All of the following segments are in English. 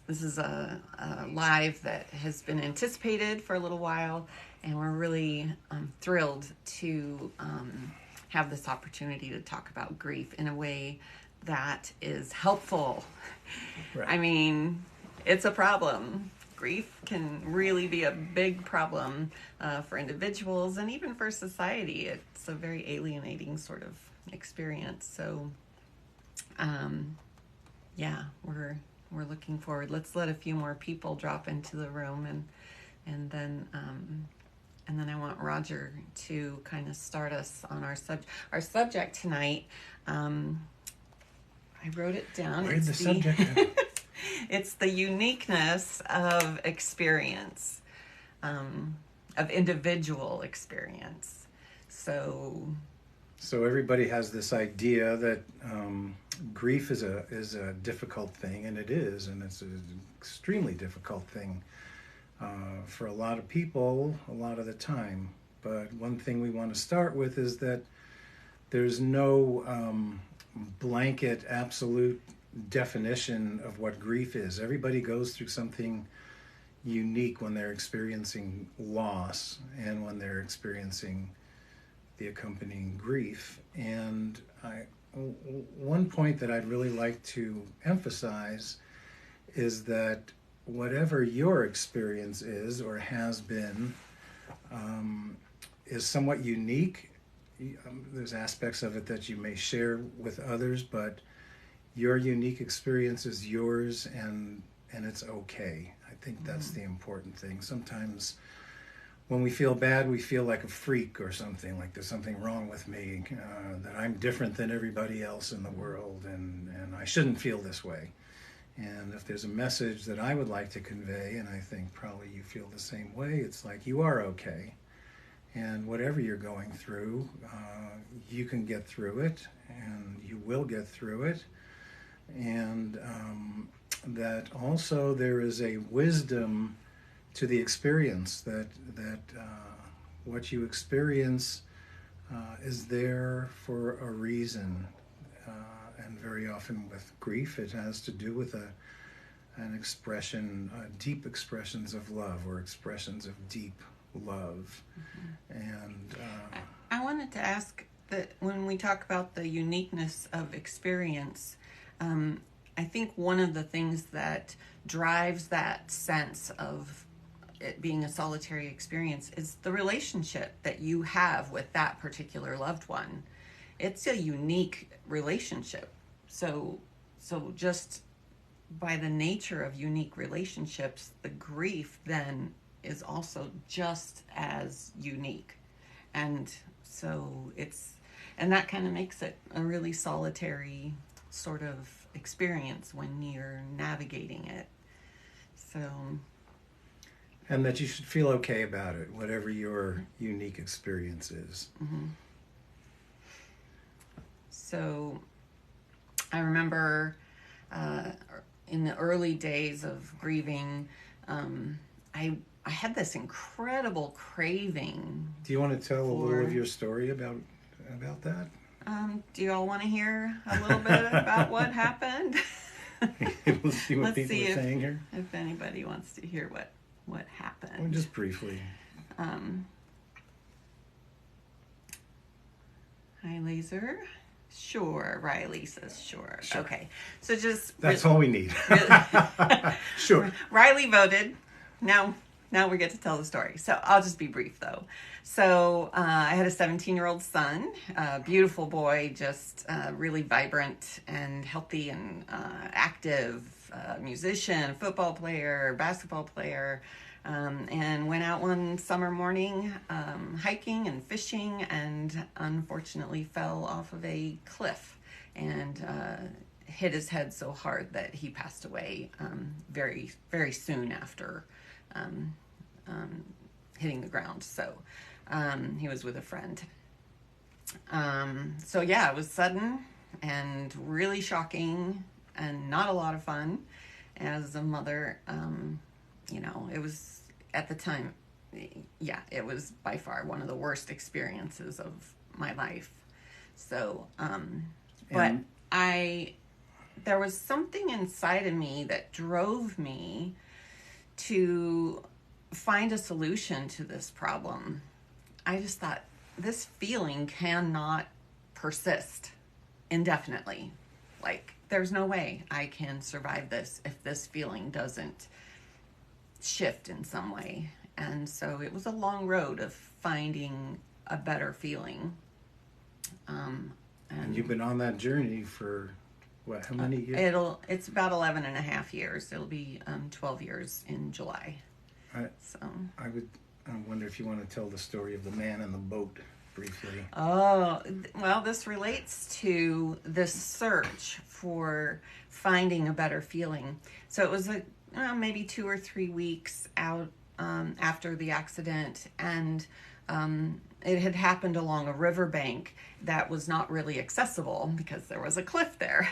this is a live that has been anticipated for a little while, and we're really thrilled to have this opportunity to talk about grief in a way that is helpful. Right. I mean, it's a problem. Grief can really be a big problem for individuals and even for society. It's a very alienating sort of experience. So, yeah, we're looking forward. Let's let a few more people drop into the room, and then I want Roger to kind of start us on our subject tonight. I wrote it down. Where'd the subject go? It's the uniqueness of experience, of individual experience. So everybody has this idea that grief is a difficult thing, and it is, and it's an extremely difficult thing for a lot of people a lot of the time. But one thing we want to start with is that there's no blanket absolute definition of what grief is. Everybody goes through something unique when they're experiencing loss and when they're experiencing the accompanying grief. And one point that I'd really like to emphasize is that whatever your experience is or has been is somewhat unique. There's aspects of it that you may share with others, but your unique experience is yours, and it's okay. I think that's the important thing. Sometimes when we feel bad, we feel like a freak or something, like there's something wrong with me, that I'm different than everybody else in the world, and I shouldn't feel this way. And if there's a message that I would like to convey, and I think probably you feel the same way, it's like you are okay. And whatever you're going through, you can get through it, and you will get through it. And that also there is a wisdom to the experience, that what you experience is there for a reason. And very often with grief, it has to do with an expression, deep expressions of love, or expressions of deep love. And I wanted to ask that when we talk about the uniqueness of experience, I think one of the things that drives that sense of it being a solitary experience is the relationship that you have with that particular loved one. It's a unique relationship. So just by the nature of unique relationships, the grief then is also just as unique. And so and that kind of makes it a really solitary sort of experience when you're navigating it. So, and that you should feel okay about it, whatever your unique experience is. Mm-hmm. So I remember in the early days of grieving, I had this incredible craving. Do you want to tell a little of your story about that? Do you all want to hear a little bit about what happened? We'll see what people are saying here. If anybody wants to hear what happened. Well, just briefly. Hi, Laser. Sure. Riley says sure. Okay. So just... That's all we need. Sure. Riley voted. Now we get to tell the story. So I'll just be brief, though. So I had a 17-year-old son, a beautiful boy, just really vibrant and healthy and active, musician, football player, basketball player, and went out one summer morning hiking and fishing, and unfortunately fell off of a cliff and hit his head so hard that he passed away very, very soon after hitting the ground. So he was with a friend. So yeah, it was sudden and really shocking and not a lot of fun. As a mother, it was at the time, it was by far one of the worst experiences of my life. So, but I there was something inside of me that drove me to find a solution to this problem. I just thought this feeling cannot persist indefinitely. Like, there's no way I can survive this if this feeling doesn't shift in some way. And so it was a long road of finding a better feeling. And you've been on that journey for what, how many years? It's about 11 and a half years. It'll be 12 years in July. So I wonder if you want to tell the story of the man in the boat briefly. Oh, well, this relates to this search for finding a better feeling. So it was maybe 2 or 3 weeks out after the accident, and it had happened along a riverbank that was not really accessible because there was a cliff there.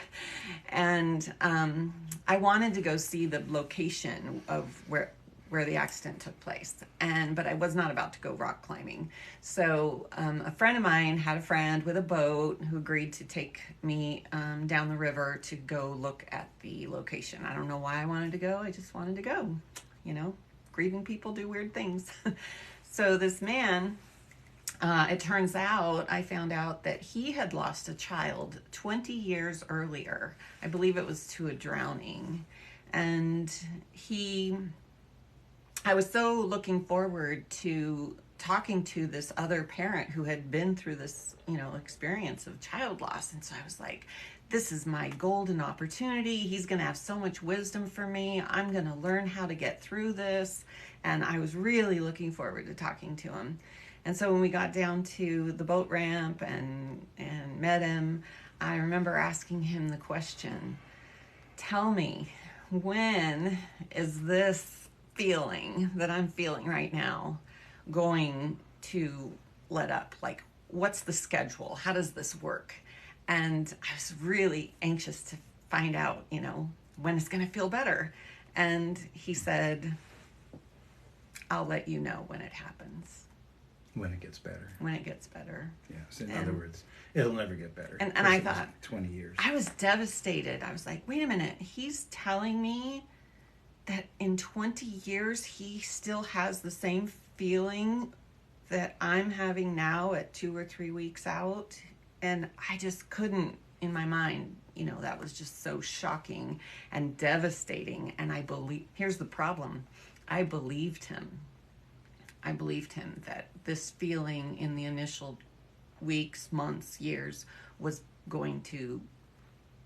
And I wanted to go see the location of where the accident took place, but I was not about to go rock climbing. So a friend of mine had a friend with a boat who agreed to take me down the river to go look at the location. I don't know why I wanted to go. I just wanted to go. Grieving people do weird things. So this man, it turns out, I found out that he had lost a child 20 years earlier. I believe it was to a drowning. And I was so looking forward to talking to this other parent who had been through this, experience of child loss. And so I was like, this is my golden opportunity. He's going to have so much wisdom for me. I'm going to learn how to get through this. And I was really looking forward to talking to him. And so when we got down to the boat ramp and met him, I remember asking him the question, tell me, when is this feeling that I'm feeling right now going to let up? Like, what's the schedule? How does this work? And I was really anxious to find out, when it's going to feel better. And he said, I'll let you know when it happens. When it gets better. When it gets better. Yes. In other words, it'll never get better. And I thought, 20 years. I was devastated. I was like, wait a minute. He's telling me that in 20 years, he still has the same feeling that I'm having now at 2 or 3 weeks out. And I just couldn't, in my mind, that was just so shocking and devastating. And here's the problem. I believed him. I believed him that this feeling in the initial weeks, months, years was going to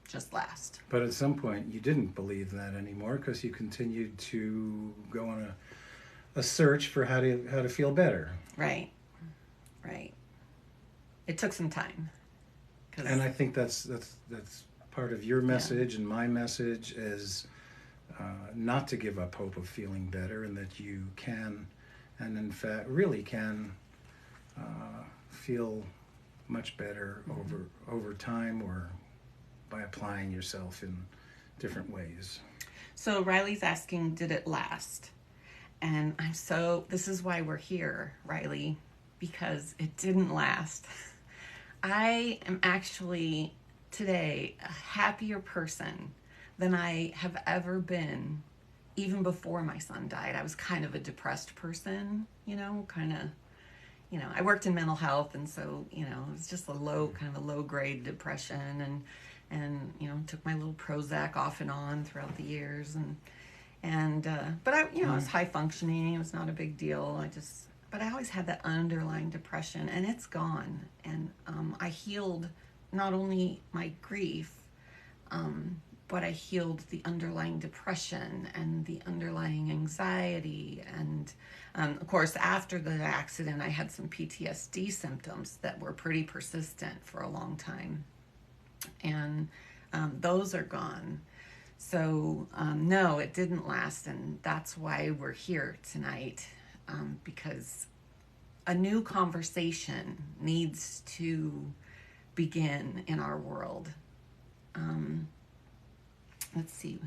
just last. But at some point, you didn't believe that anymore because you continued to go on a search for how to feel better. Right. It took some time. And I think that's part of your message and my message is not to give up hope of feeling better, and that you can, and in fact really can, feel much better over time, or by applying yourself in different ways. So Riley's asking, did it last? And this is why we're here, Riley, because it didn't last. I am actually today a happier person than I have ever been, even before my son died. I was kind of a depressed person, I worked in mental health, and so, it was just kind of a low grade depression, and took my little Prozac off and on throughout the years, but I was high functioning. It was not a big deal. But I always had that underlying depression, and it's gone. And I healed not only my grief, but I healed the underlying depression and the underlying anxiety. And of course, after the accident, I had some PTSD symptoms that were pretty persistent for a long time. And those are gone. So no, it didn't last. And that's why we're here tonight. Because a new conversation needs to begin in our world. Let's see.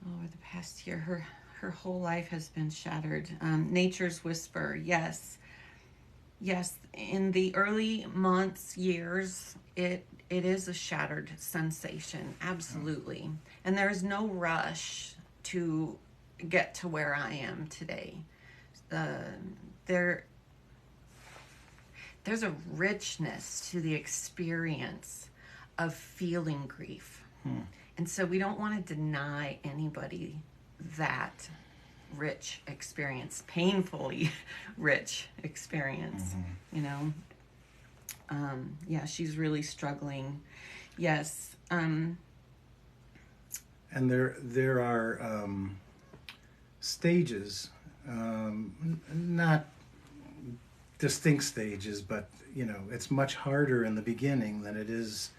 Over the past year, her whole life has been shattered. Nature's Whisper, yes. In the early months, years, it it is a shattered sensation, absolutely. And there is no rush to get to where I am today. There there's a richness to the experience of feeling grief. And so we don't want to deny anybody that rich experience, painfully rich experience, you know. Yeah, she's really struggling. Yes. And there are stages, not distinct stages, but you know, it's much harder in the beginning than it is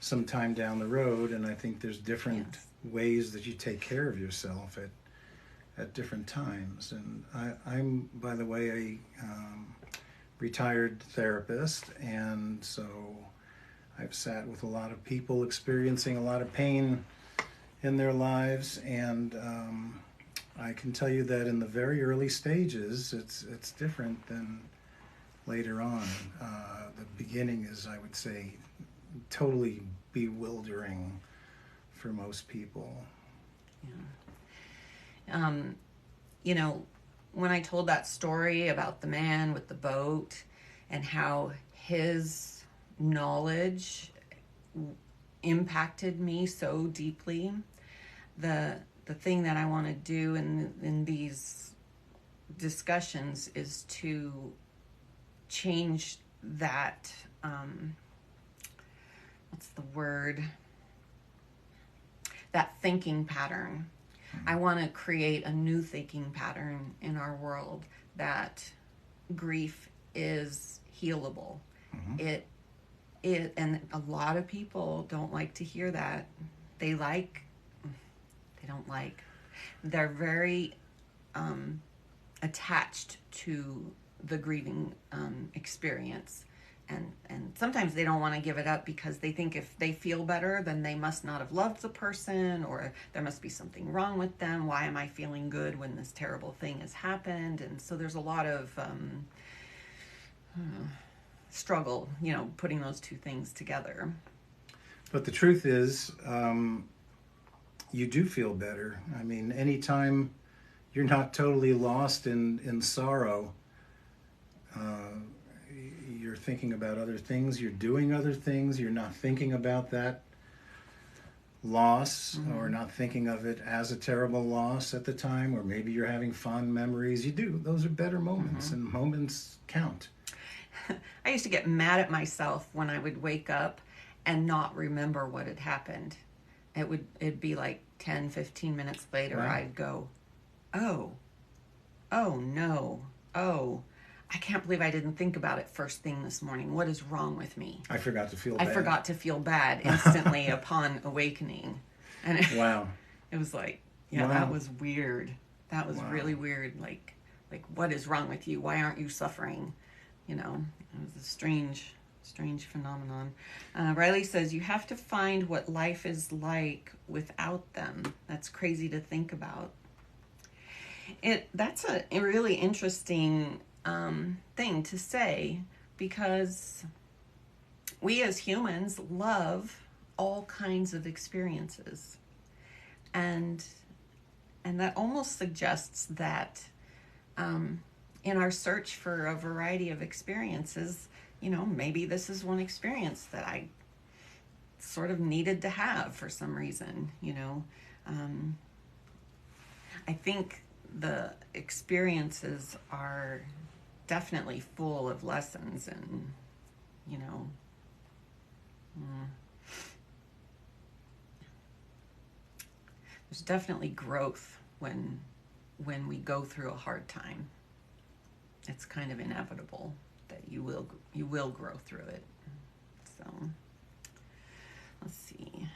sometime down the road. And I think there's different ways that you take care of yourself at different times. And I'm, by the way, a retired therapist, and so I've sat with a lot of people experiencing a lot of pain in their lives, and I can tell you that in the very early stages, it's different than later on. The beginning is, I would say, totally bewildering for most people. Yeah. You know, when I told that story about the man with the boat and how his knowledge impacted me so deeply, the thing that I want to do in these discussions is to change that, what's the word? That thinking pattern. I want to create a new thinking pattern in our world that grief is healable. It and a lot of people don't like to hear that. They're very attached to the grieving experience. And sometimes they don't want to give it up because they think if they feel better, then they must not have loved the person, or there must be something wrong with them. Why am I feeling good when this terrible thing has happened? And so there's a lot of struggle, you know, putting those two things together. But the truth is, you do feel better. I mean, anytime you're not totally lost in sorrow, you're thinking about other things, you're doing other things, you're not thinking about that loss, or not thinking of it as a terrible loss at the time, or maybe you're having fond memories. You do. Those are better moments, and moments count. I used to get mad at myself when I would wake up and not remember what had happened. It'd be like 10, 15 minutes later, Wow. I'd go, oh no, I can't believe I didn't think about it first thing this morning. What is wrong with me? I forgot to feel I bad. forgot to feel bad instantly upon awakening. And Wow. it was like, yeah, Wow. that was weird. That was Wow. really weird. Like, what is wrong with you? Why aren't you suffering? You know, it was a strange phenomenon. Riley says, you have to find what life is like without them. That's crazy to think about. That's a really interesting thing to say, because we as humans love all kinds of experiences, and that almost suggests that in our search for a variety of experiences, you know, maybe this is one experience that I sort of needed to have for some reason, you know. I think the experiences are definitely full of lessons, and, you know, there's definitely growth when we go through a hard time. It's kind of inevitable that you will grow through it. So let's see.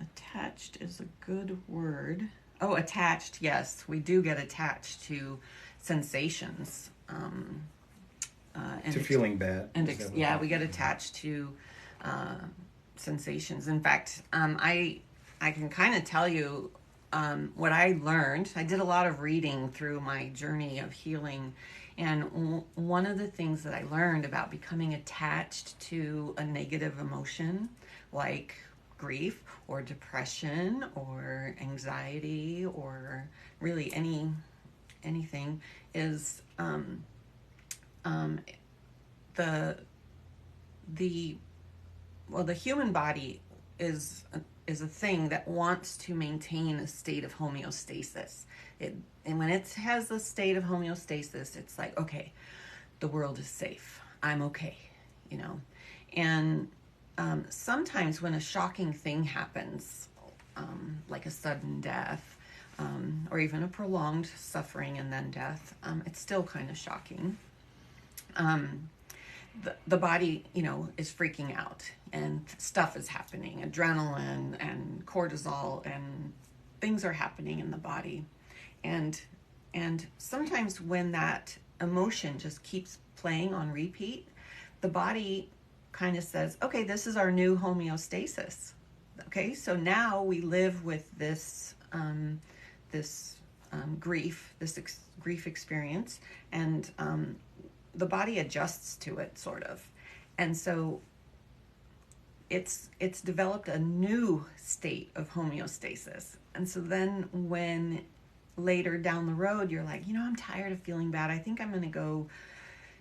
Attached is a good word. Oh, attached, yes. We do get attached to sensations. To feeling bad. And we get attached to sensations. In fact, I can kind of tell you what I learned. I did a lot of reading through my journey of healing, And one of the things that I learned about becoming attached to a negative emotion, like grief or depression or anxiety or really anything, is um, the the well, the human body is a thing that wants to maintain a state of homeostasis. And when it has a state of homeostasis, it's like, okay, the world is safe. I'm okay, you know. And sometimes when a shocking thing happens, like a sudden death, or even a prolonged suffering and then death, it's still kind of shocking. The body, you know, is freaking out and stuff is happening, adrenaline and cortisol and things are happening in the body. And sometimes when that emotion just keeps playing on repeat, the body kind of says, okay, this is our new homeostasis. Okay, so now we live with this grief, grief experience, and the body adjusts to it, sort of. And so it's developed a new state of homeostasis. And so then when later down the road you're like, you know, I'm tired of feeling bad, I think I'm going to go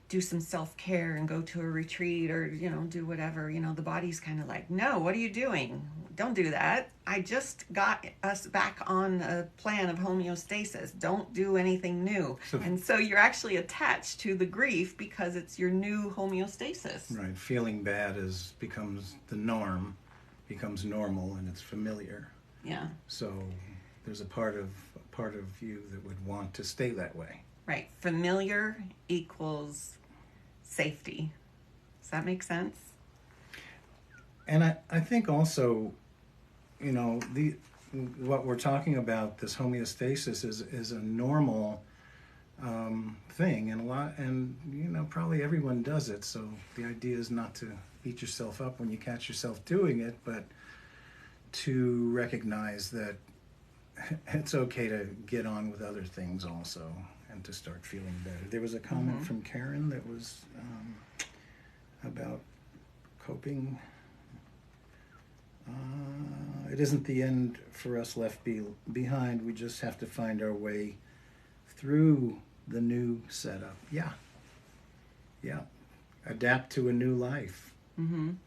do some self-care and go to a retreat or, you know, do whatever, you know, the body's kind of like, no, what are you doing? Don't do that. I just got us back on a plan of homeostasis. Don't do anything new. And so you're actually attached to the grief because it's your new homeostasis. Right. Feeling bad becomes the norm, becomes normal, and it's familiar. Yeah. So there's a part of you that would want to stay that way. Right. Familiar equals safety. Does that make sense? And I think also, you know, what we're talking about, this homeostasis, is a normal thing, and you know, probably everyone does it. So the idea is not to beat yourself up when you catch yourself doing it, but to recognize that it's okay to get on with other things also, and to start feeling better. There was a comment from Karen that was about coping. It isn't the end for us left behind. We just have to find our way through the new setup. Yeah. Adapt to a new life. And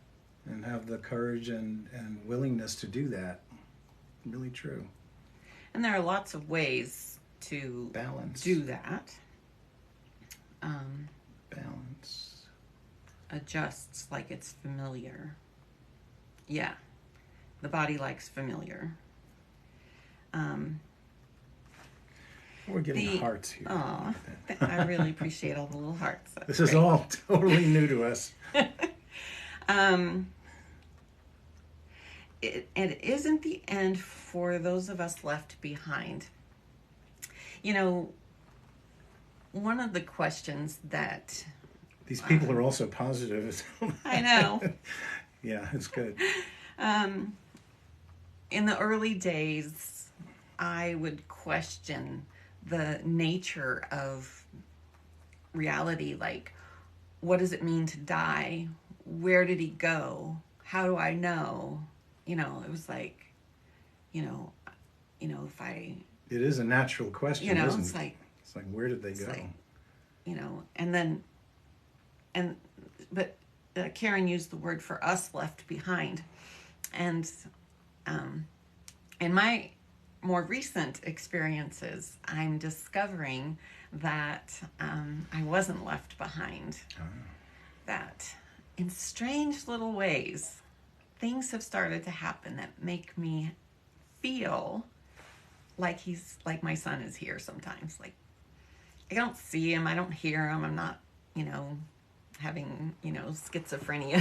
have the courage and willingness to do that. Really true. And there are lots of ways to balance. Do that. Balance. Adjusts like it's familiar. Yeah. The body likes familiar. We're getting hearts here. Oh, I really appreciate all the little hearts. This is all totally new to us. It isn't the end for those of us left behind. You know, one of the questions that... These people are also positive. I know. Yeah, it's good. In the early days, I would question the nature of reality. Like, what does it mean to die? Where did he go? How do I know? You know, it was like, you know, if I... It is a natural question, you know, isn't it's it? like... It's like, where did they go? Like, you know, but Karen used the word for us left behind. And in my more recent experiences, I'm discovering that I wasn't left behind. That in strange little ways, things have started to happen that make me feel like my son is here sometimes. Like, I don't see him, I don't hear him, I'm not, you know, having, you know, schizophrenia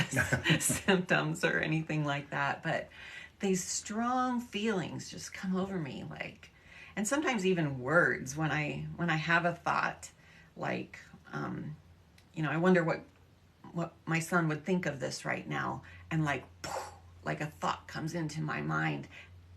symptoms or anything like that, but these strong feelings just come over me, like, and sometimes even words when I have a thought, like, you know, I wonder what my son would think of this right now, and like a thought comes into my mind,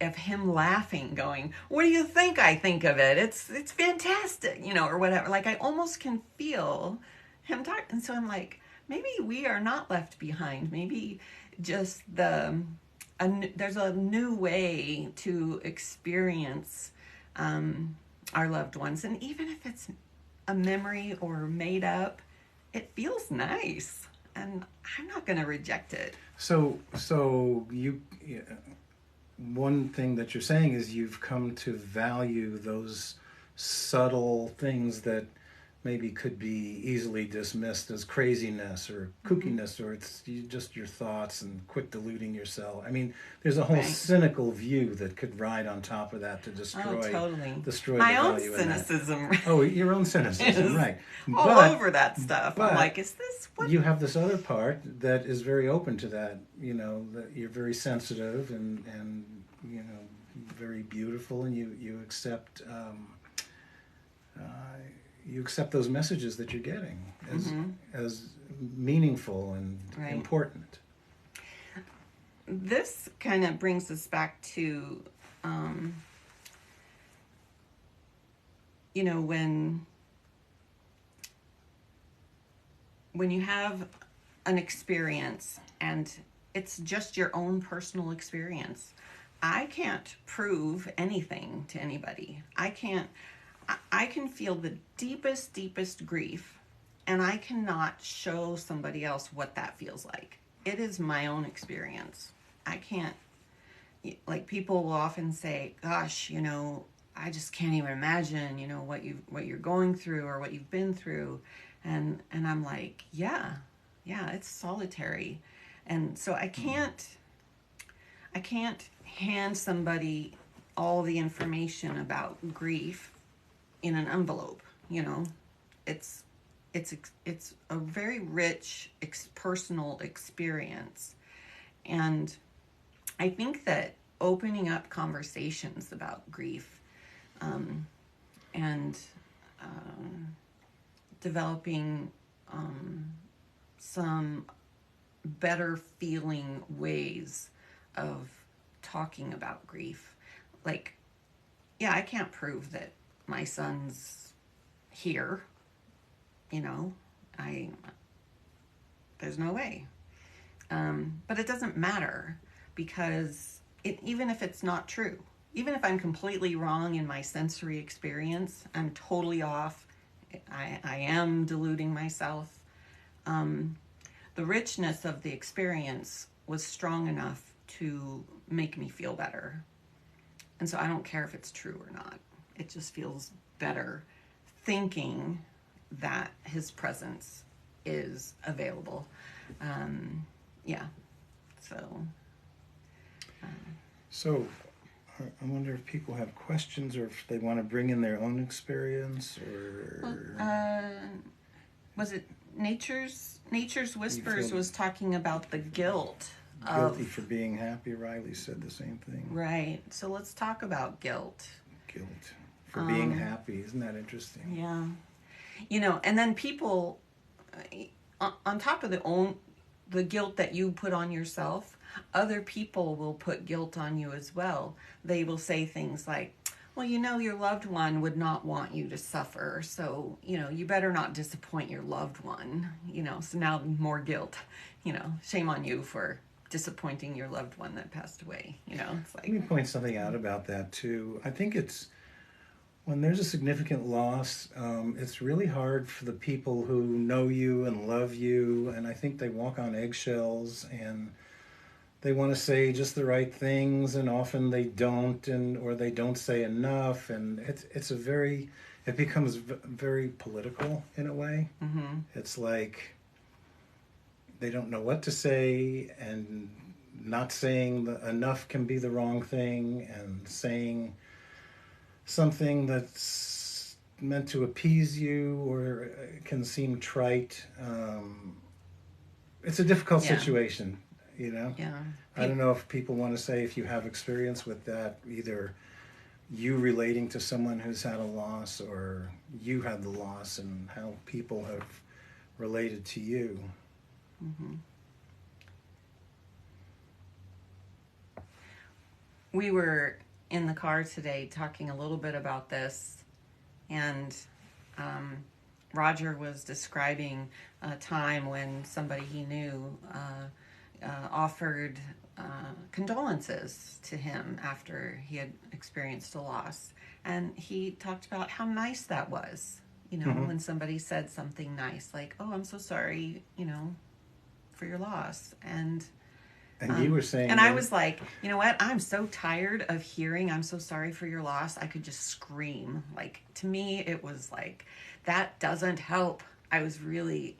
of him laughing, going, "What do you think I think of it? It's fantastic," or whatever. Like I almost can feel him talk, and so I'm like, maybe we are not left behind. Maybe just there's a new way to experience our loved ones, and even if it's a memory or made up, it feels nice, and I'm not going to reject it. So you, one thing that you're saying is you've come to value those subtle things that maybe could be easily dismissed as craziness or kookiness, or it's just your thoughts and quit deluding yourself. I mean, there's a whole Right. cynical view that could ride on top of that to Oh, destroy totally. destroy My the own value in that. cynicism Oh, your own cynicism, is right? all But over that stuff. I'm but like, is this what? you have this other part that is very open to that. That you're very sensitive and very beautiful, and you accept. Uh, you accept those messages that you're getting as meaningful and Right. important. This kind of brings us back to, when you have an experience and it's just your own personal experience. I can't prove anything to anybody. I can feel the deepest grief, and I cannot show somebody else what that feels like. It is my own experience. I can't, like, people will often say, gosh, I just can't even imagine, what you're going through or what you've been through. And I'm like, yeah, it's solitary. And so I can't hand somebody all the information about grief in an envelope. It's a very rich personal experience, and I think that opening up conversations about grief, and developing some better feeling ways of talking about grief, like, yeah, I can't prove that my son's here, there's no way. But it doesn't matter, because even if it's not true, even if I'm completely wrong in my sensory experience, I'm totally off, I am deluding myself, the richness of the experience was strong enough to make me feel better. And so I don't care if it's true or not. It just feels better thinking that his presence is available. Yeah. So I wonder if people have questions or if they want to bring in their own experience, or Was it Nature's Whispers was talking about the guilt guilty of, for being happy. Riley said the same thing. right. So let's talk about guilt. Guilt for being happy. Isn't that interesting? Yeah. And then people, on top of the guilt that you put on yourself, other people will put guilt on you as well. They will say things like, well, your loved one would not want you to suffer, so, you better not disappoint your loved one, so now more guilt, shame on you for disappointing your loved one that passed away, it's like. Let me point something out about that too. I think it's when there's a significant loss, it's really hard for the people who know you and love you, and I think they walk on eggshells, and they want to say just the right things, and often they don't, or they don't say enough, and it becomes very political in a way. Mm-hmm. It's like they don't know what to say, and not saying enough can be the wrong thing, and saying something that's meant to appease you or can seem trite. It's a difficult situation, Yeah. I don't know if people want to say, if you have experience with that, either you relating to someone who's had a loss, or you had the loss, and how people have related to you. Mm-hmm. we were in the car today talking a little bit about this, and Roger was describing a time when somebody he knew offered condolences to him after he had experienced a loss. And he talked about how nice that was, when somebody said something nice, like, oh, I'm so sorry, for your loss. And you were saying... And I was like, you know what? I'm so tired of hearing, I'm so sorry for your loss. I could just scream. Like, to me, it was like, that doesn't help. I was really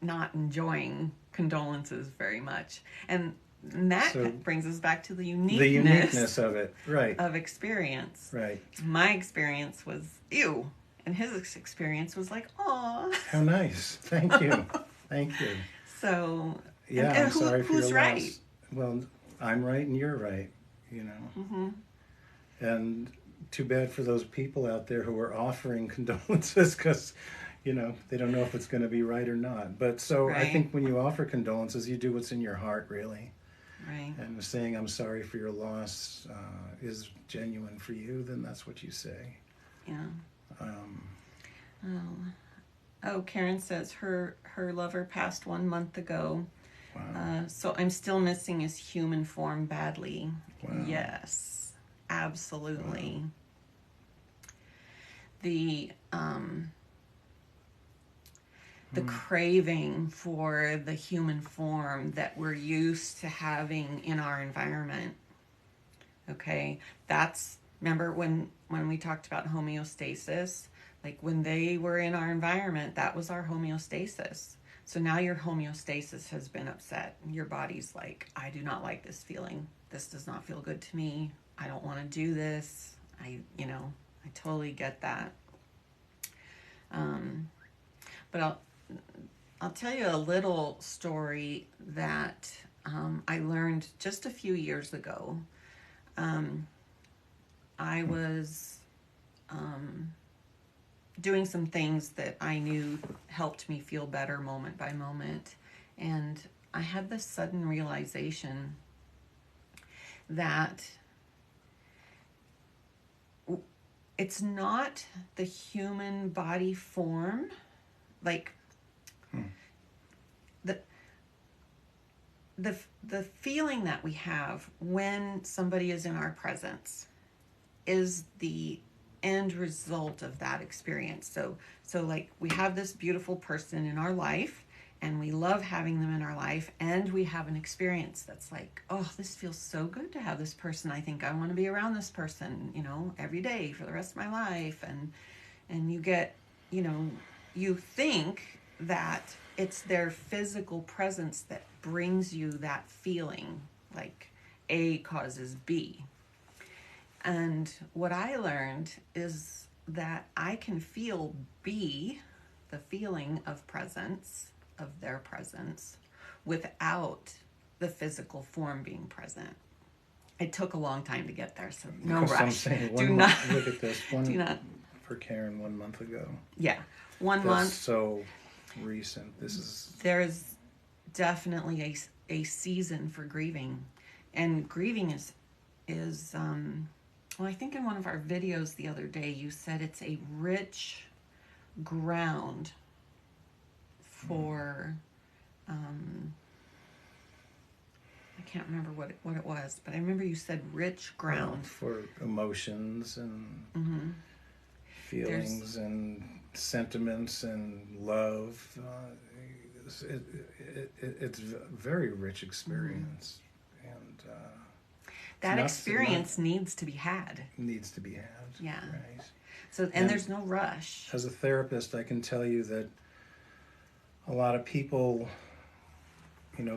not enjoying condolences very much. And that brings us back to the uniqueness of it, right? Of experience, right? My experience was ew, and his experience was like, aw, how nice, thank you, thank you. So yeah, I'm sorry for your loss. Right? Well, I'm right and you're right, Mm-hmm. And too bad for those people out there who are offering condolences, because they don't know if it's going to be right or not. But right. I think when you offer condolences, you do what's in your heart, really. Right. And saying I'm sorry for your loss is genuine for you, then that's what you say. Yeah. Karen says her lover passed 1 month ago. Wow. So I'm still missing his human form badly. Wow. Yes, absolutely. Wow. The craving for the human form that we're used to having in our environment. Okay, remember when we talked about homeostasis, like when they were in our environment, that was our homeostasis. So now your homeostasis has been upset. Your body's like, I do not like this feeling. This does not feel good to me. I don't want to do this. I totally get that. But I'll tell you a little story that I learned just a few years ago. I was doing some things that I knew helped me feel better moment by moment. And I had this sudden realization that it's not the human body form, like the feeling that we have when somebody is in our presence is the end result of that experience. So like we have this beautiful person in our life and we love having them in our life, and we have an experience that's like, oh, this feels so good to have this person. I think I want to be around this person, every day for the rest of my life. And you get, you think that it's their physical presence that brings you that feeling, like A causes B. And what I learned is that I can feel B, the feeling of presence, of their presence, without the physical form being present. It took a long time to get there, so no rush. I'm saying do not look at this one. Do not for Karen 1 month ago. Yeah, 1 month. That's so recent. There's definitely a season for grieving, and grieving is well, I think in one of our videos the other day you said it's a rich ground for I can't remember what it was, but I remember you said rich ground for emotions and feelings and sentiments and love. It's a very rich experience, and that experience needs to be had. Needs to be had. Yeah. Right. So and there's no rush. As a therapist, I can tell you that a lot of people,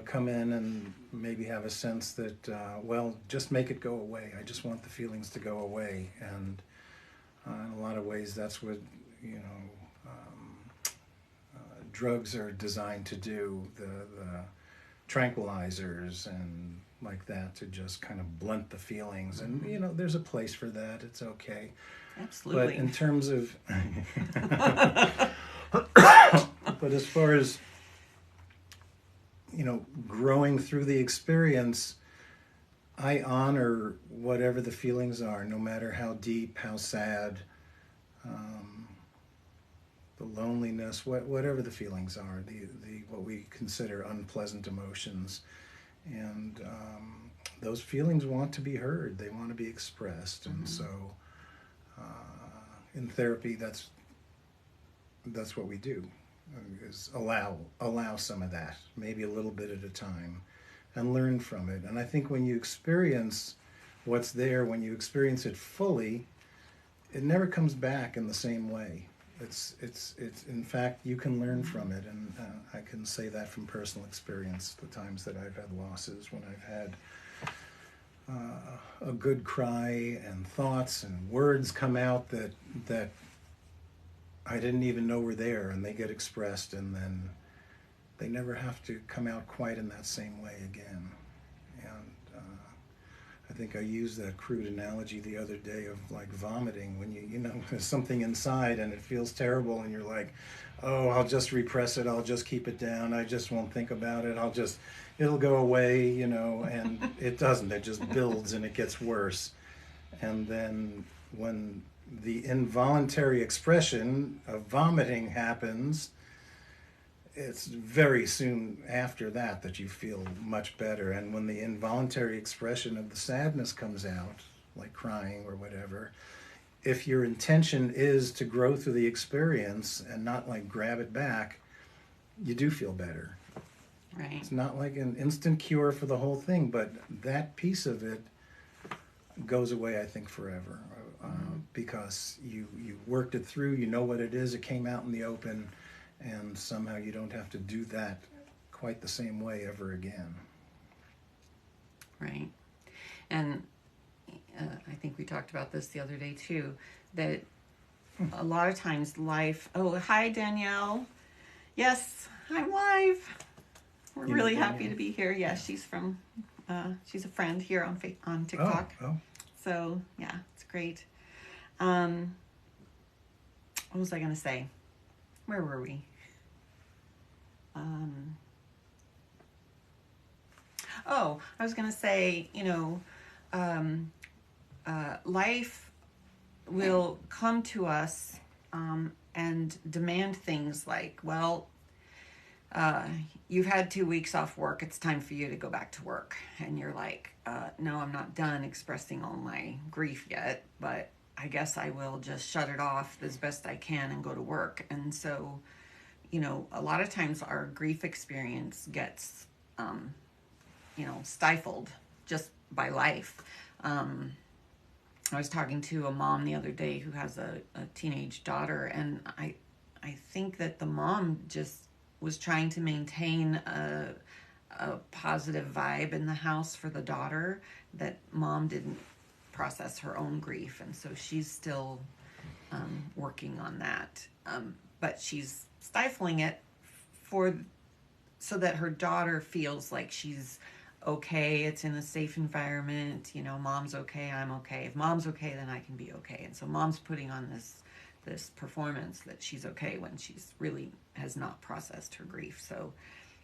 come in and maybe have a sense that, well, just make it go away. I just want the feelings to go away. And in a lot of ways, that's what, drugs are designed to do, the tranquilizers and like that, to just kind of blunt the feelings. And, there's a place for that. It's okay. Absolutely. But in terms of... But as far as, growing through the experience, I honor whatever the feelings are, no matter how deep, how sad, um, the loneliness, whatever the feelings are, the what we consider unpleasant emotions, and those feelings want to be heard. They want to be expressed, and Mm-hmm. so in therapy, that's what we do, is allow some of that, maybe a little bit at a time, and learn from it. And I think when you experience what's there, when you experience it fully, it never comes back in the same way. It's in fact, you can learn from it, and I can say that from personal experience. The times that I've had losses, when I've had a good cry and thoughts and words come out that I didn't even know were there, and they get expressed, and then they never have to come out quite in that same way again. And I think I used that crude analogy the other day of like vomiting, when you know there's something inside and it feels terrible, and you're like, oh, I'll just repress it, I'll just keep it down, I just won't think about it, it'll go away, and it doesn't. It just builds and it gets worse. And then when the involuntary expression of vomiting happens, it's very soon after that you feel much better. And when the involuntary expression of the sadness comes out, like crying or whatever, if your intention is to grow through the experience and not like grab it back, you do feel better. Right. It's not like an instant cure for the whole thing, but that piece of it goes away, I think, forever. Because you worked it through, you know what it is, it came out in the open, and somehow you don't have to do that quite the same way ever again. Right. And I think we talked about this the other day too, that a lot of times life. Oh, hi, Danielle. Yes, I'm live. We're You know really Danielle? happy to be here. Yeah, she's from, she's a friend here on TikTok. Oh. So yeah, it's great. What was I going to say? Where were we? I was going to say, life will come to us and demand things like, well, you've had 2 weeks off work. It's time for you to go back to work. And you're like, no, I'm not done expressing all my grief yet, but I guess I will just shut it off as best I can and go to work. And so, a lot of times our grief experience gets, stifled just by life. I was talking to a mom the other day who has a teenage daughter, and I think that the mom just was trying to maintain a positive vibe in the house for the daughter, that mom didn't process her own grief, and so she's still working on that. But she's stifling it so that her daughter feels like she's okay, it's in a safe environment, mom's okay, I'm okay. If mom's okay, then I can be okay. And so mom's putting on this performance that she's okay when she's really has not processed her grief. So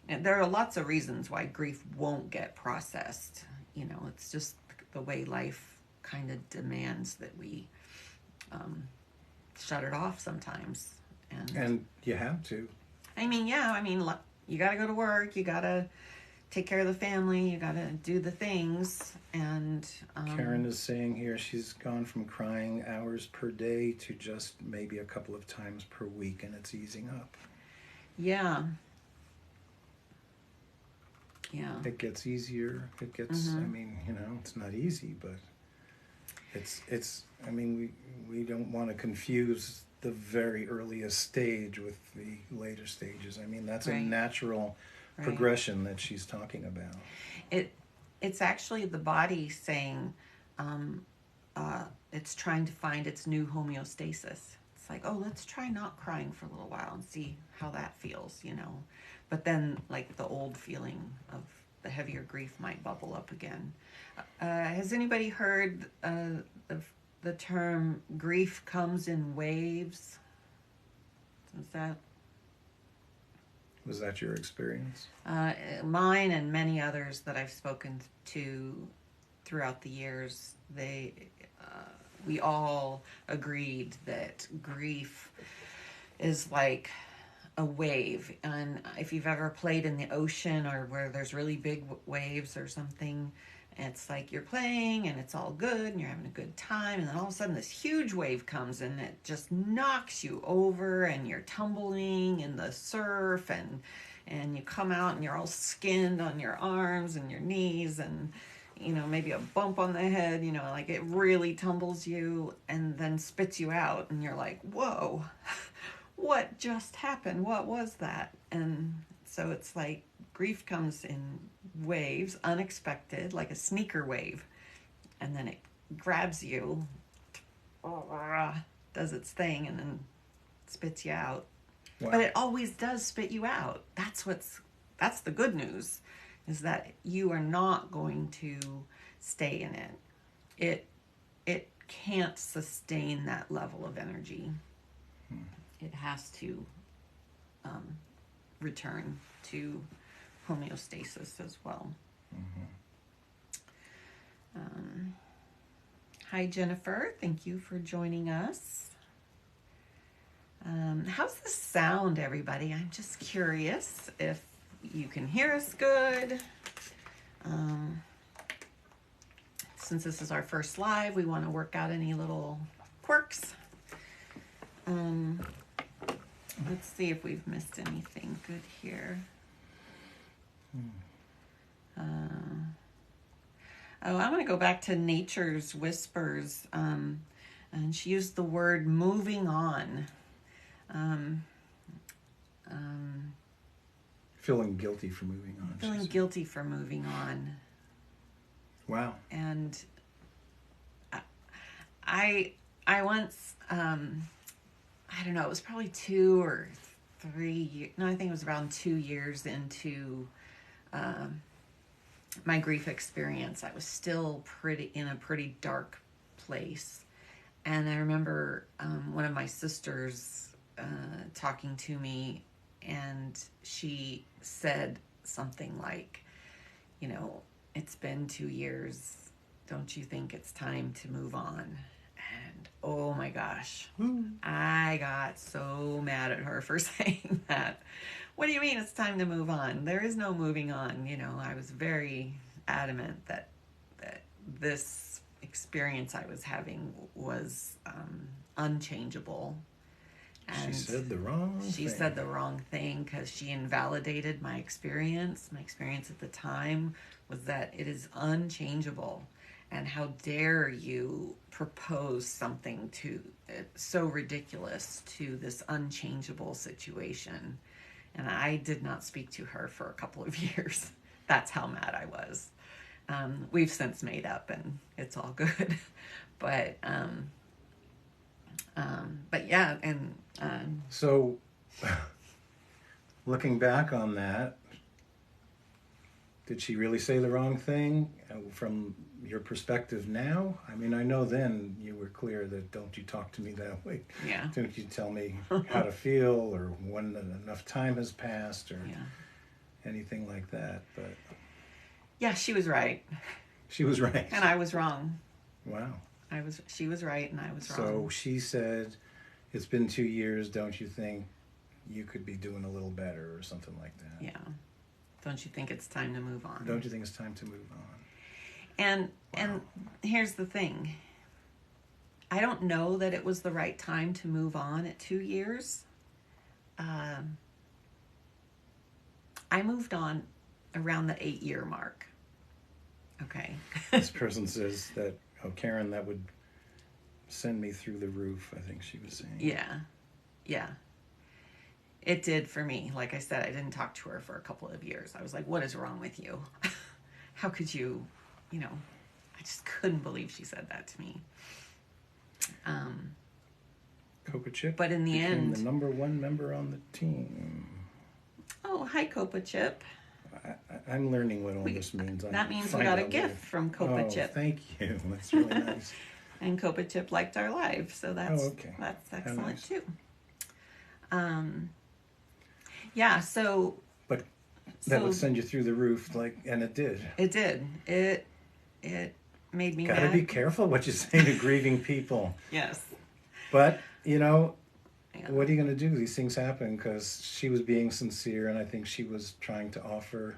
there are lots of reasons why grief won't get processed. It's just the way life kind of demands that we shut it off sometimes. And you have to. You got to go to work, you got to take care of the family, you got to do the things. And Karen is saying here she's gone from crying hours per day to just maybe a couple of times per week, and it's easing up. Yeah. It gets easier. It gets, it's not easy, but we don't want to confuse the very earliest stage with the later stages. That's right. A natural progression that she's talking about. It's actually the body saying it's trying to find its new homeostasis. It's like, oh, let's try not crying for a little while and see how that feels, But then, like, the old feeling of the heavier grief might bubble up again. Has anybody heard the term grief comes in waves? Was that your experience? Mine and many others that I've spoken to throughout the years, we all agreed that grief is like a wave. And if you've ever played in the ocean or where there's really big waves or something, it's like you're playing and it's all good and you're having a good time, and then all of a sudden this huge wave comes and it just knocks you over and you're tumbling in the surf, and you come out and you're all skinned on your arms and your knees, and maybe a bump on the head, like it really tumbles you and then spits you out, and you're like, whoa, what just happened? What was that? And so it's like grief comes in waves, unexpected, like a sneaker wave, and then it grabs you, does its thing, and then spits you out. Wow. But it always does spit you out. That's the good news, is that you are not going to stay in it. It can't sustain that level of energy. It has to return to homeostasis as well. Hi, Jennifer. Thank you for joining us. How's the sound, everybody? I'm just curious if you can hear us good. Since this is our first live, we want to work out any little quirks. Let's see if we've missed anything good here. I'm going to go back to Nature's Whispers. And she used the word moving on. Feeling guilty for moving on. Feeling guilty for moving on. Wow. And I once, I don't know, it was probably 2 or 3 years. No, I think it was around 2 years into my grief experience. I was still in a pretty dark place. And I remember one of my sisters talking to me, and she said something like, it's been 2 years. Don't you think it's time to move on? And oh my gosh, I got so mad at her for saying that. What do you mean it's time to move on? There is no moving on. I was very adamant that this experience I was having was unchangeable. And she said the wrong thing. She said the wrong thing because she invalidated my experience. My experience at the time was that it is unchangeable. And how dare you propose something so ridiculous to this unchangeable situation. And I did not speak to her for a couple of years. That's how mad I was. We've since made up and it's all good. But yeah, and so looking back on that, did she really say the wrong thing from your perspective now? I mean, I know then you were clear that don't you talk to me that way. Yeah. Don't you tell me how to feel or when enough time has passed or anything like that. But yeah, she was right. She was right. And I was wrong. Wow. She was right and I was wrong. So she said, it's been 2 years, don't you think you could be doing a little better or something like that? Yeah. Don't you think it's time to move on? Don't you think it's time to move on? And here's the thing. I don't know that it was the right time to move on at 2 years. I moved on around the 8-year mark. Okay. This person says that, Karen, that would send me through the roof, I think she was saying. Yeah. It did for me. Like I said, I didn't talk to her for a couple of years. I was like, what is wrong with you? How could you, I just couldn't believe she said that to me. Copa Chip. But in the end, the number 1 member on the team. Oh, hi, Copa Chip. I'm learning what all this means. That means we got a gift from Copa Chip. Thank you. That's really nice. And Copa Chip liked our live, so that's excellent nice. too. Yeah, so. But that would send you through the roof, and it did. It did. It made me Gotta mad. be careful what you say to grieving people. Yes. But, Yeah. what are you going to do? These things happen because she was being sincere, and I think she was trying to offer.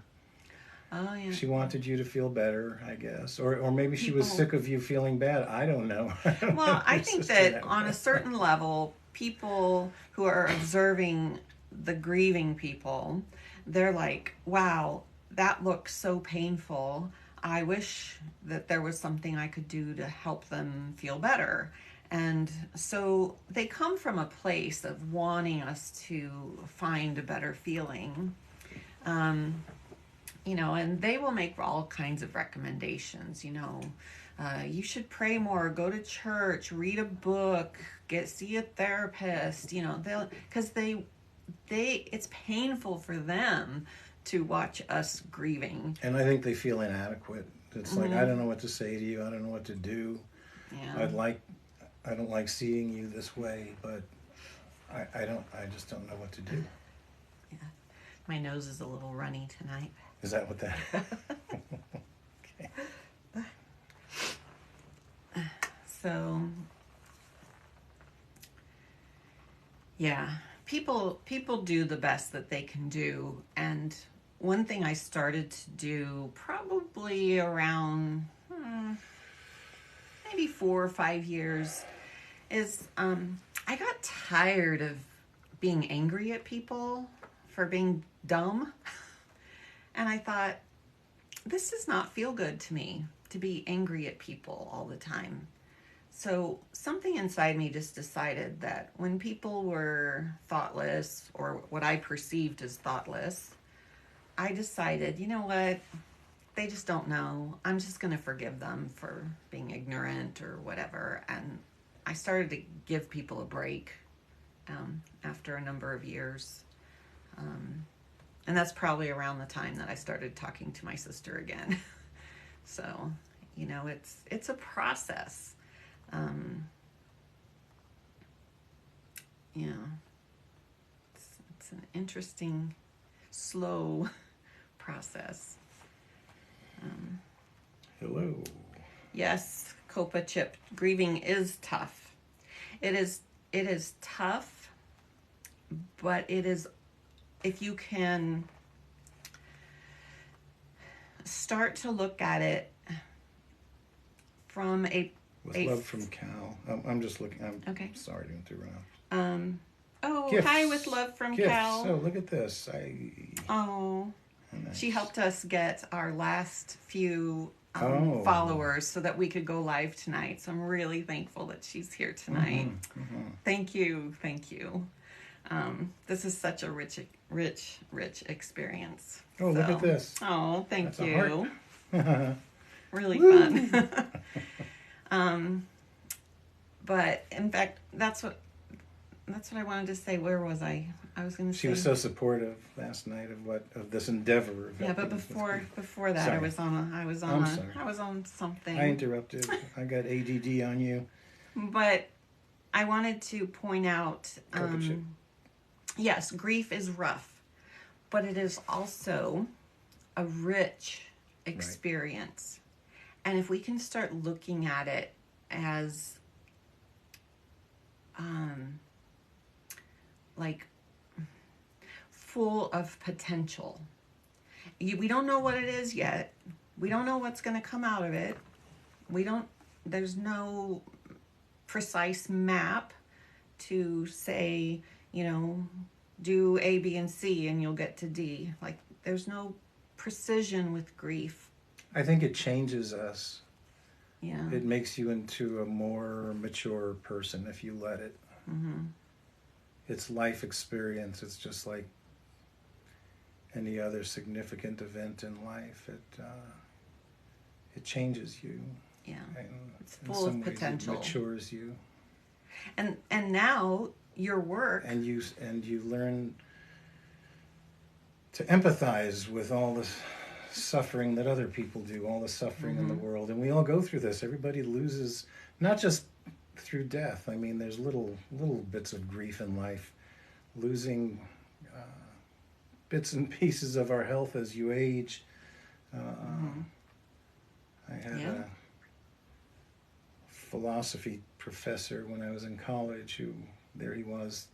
Oh yeah. She wanted you to feel better, I guess. Or maybe she was People. sick of you feeling bad. I don't know. I don't know Well, if I your think sister that had on a certain level, people who are observing the grieving people, they're like, wow, that looks so painful. I wish that there was something I could do to help them feel better. And so they come from a place of wanting us to find a better feeling. Um, and they will make all kinds of recommendations. You should pray more, go to church, read a book, see a therapist. They'll because they it's painful for them to watch us grieving. And I think they feel inadequate. It's like, I Mm-hmm. don't know what to say to you. I don't know what to do. Yeah, I don't like seeing you this way, but I just don't know what to do. yeah. My nose is a little runny tonight. Is that what that? Okay. So, yeah, people do the best that they can do, and one thing I started to do probably around maybe 4 or 5 years is I got tired of being angry at people for being dumb, and I thought this does not feel good to me to be angry at people all the time. So something inside me just decided that when people were thoughtless, or what I perceived as thoughtless, I decided, you know what? They just don't know. I'm just going to forgive them for being ignorant or whatever. And I started to give people a break after a number of years. Um, and that's probably around the time that I started talking to my sister again. So, it's a process. Um, yeah, it's an interesting, slow process. Um, Hello. yes, Copa Chip, grieving is tough. It is tough, but it is, if you can start to look at it from With a love from Cal. I'm just looking. I'm okay. sorry to interrupt. Um, oh, Gifts. hi, with love from Gifts. Cal. Oh, look at this. Oh, Nice. she helped us get our last few Oh. followers so that we could go live tonight. So I'm really thankful that she's here tonight. Thank you. This is such a rich experience. Oh, look at this. Oh, thank That's a you. heart. Really fun. But in fact, that's what I wanted to say. Where was I? I was going to say. She was so supportive last night of this endeavor. Yeah, but before that, Sorry. I was on something. I interrupted. I got ADD on you. But I wanted to point out, yes, grief is rough, but it is also a rich experience. Right. And if we can start looking at it as like full of potential. We don't know what it is yet. We don't know what's going to come out of it. There's no precise map to say, do A, B, and C and you'll get to D. Like, there's no precision with grief. I think it changes us. Yeah. It makes you into a more mature person if you let it. Mm-hmm. It's life experience. It's just like any other significant event in life. It changes you. Yeah. And it's full of potential. It matures you. And now your work. And you learn to empathize with all the suffering that other people do, all the suffering in the world. And we all go through this. Everybody loses, not just through death. I mean, there's little bits of grief in life. Losing bits and pieces of our health as you age. I had philosophy professor when I was in college who, there he was,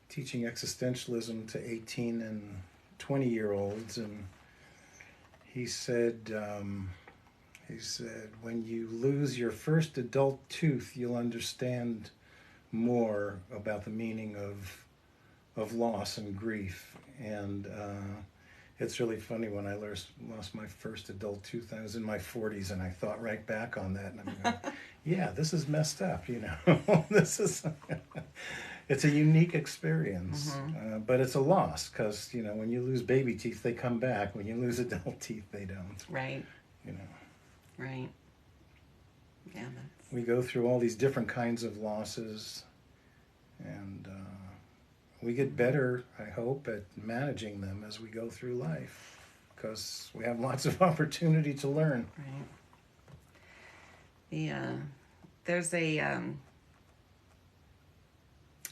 teaching existentialism to 18 and 20-year-olds, and he said, when you lose your first adult tooth, you'll understand more about the meaning of loss and grief. And it's really funny, when I lost my first adult tooth, I was in my 40s, and I thought right back on that, and I'm going, yeah, this is messed up, you know. This is, it's a unique experience, but it's a loss, because, you know, when you lose baby teeth, they come back. When you lose adult teeth, they don't. Right. You know. Right. Yeah. We go through all these different kinds of losses, and we get better, I hope, at managing them as we go through life, because we have lots of opportunity to learn. Right. There's a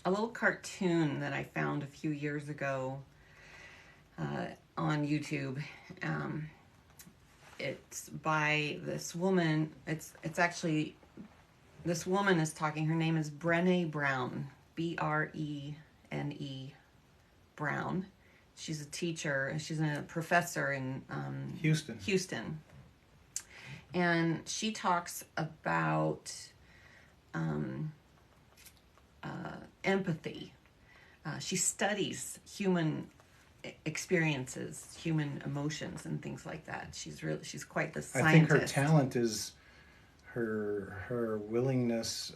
little cartoon that I found a few years ago on YouTube. It's by this woman. It's actually, this woman is talking. Her name is Brené Brown. Brene Brown. She's a teacher. She's a professor in Houston. And she talks about empathy. She studies human experiences, human emotions, and things like that. She's quite the scientist. I think her talent is her willingness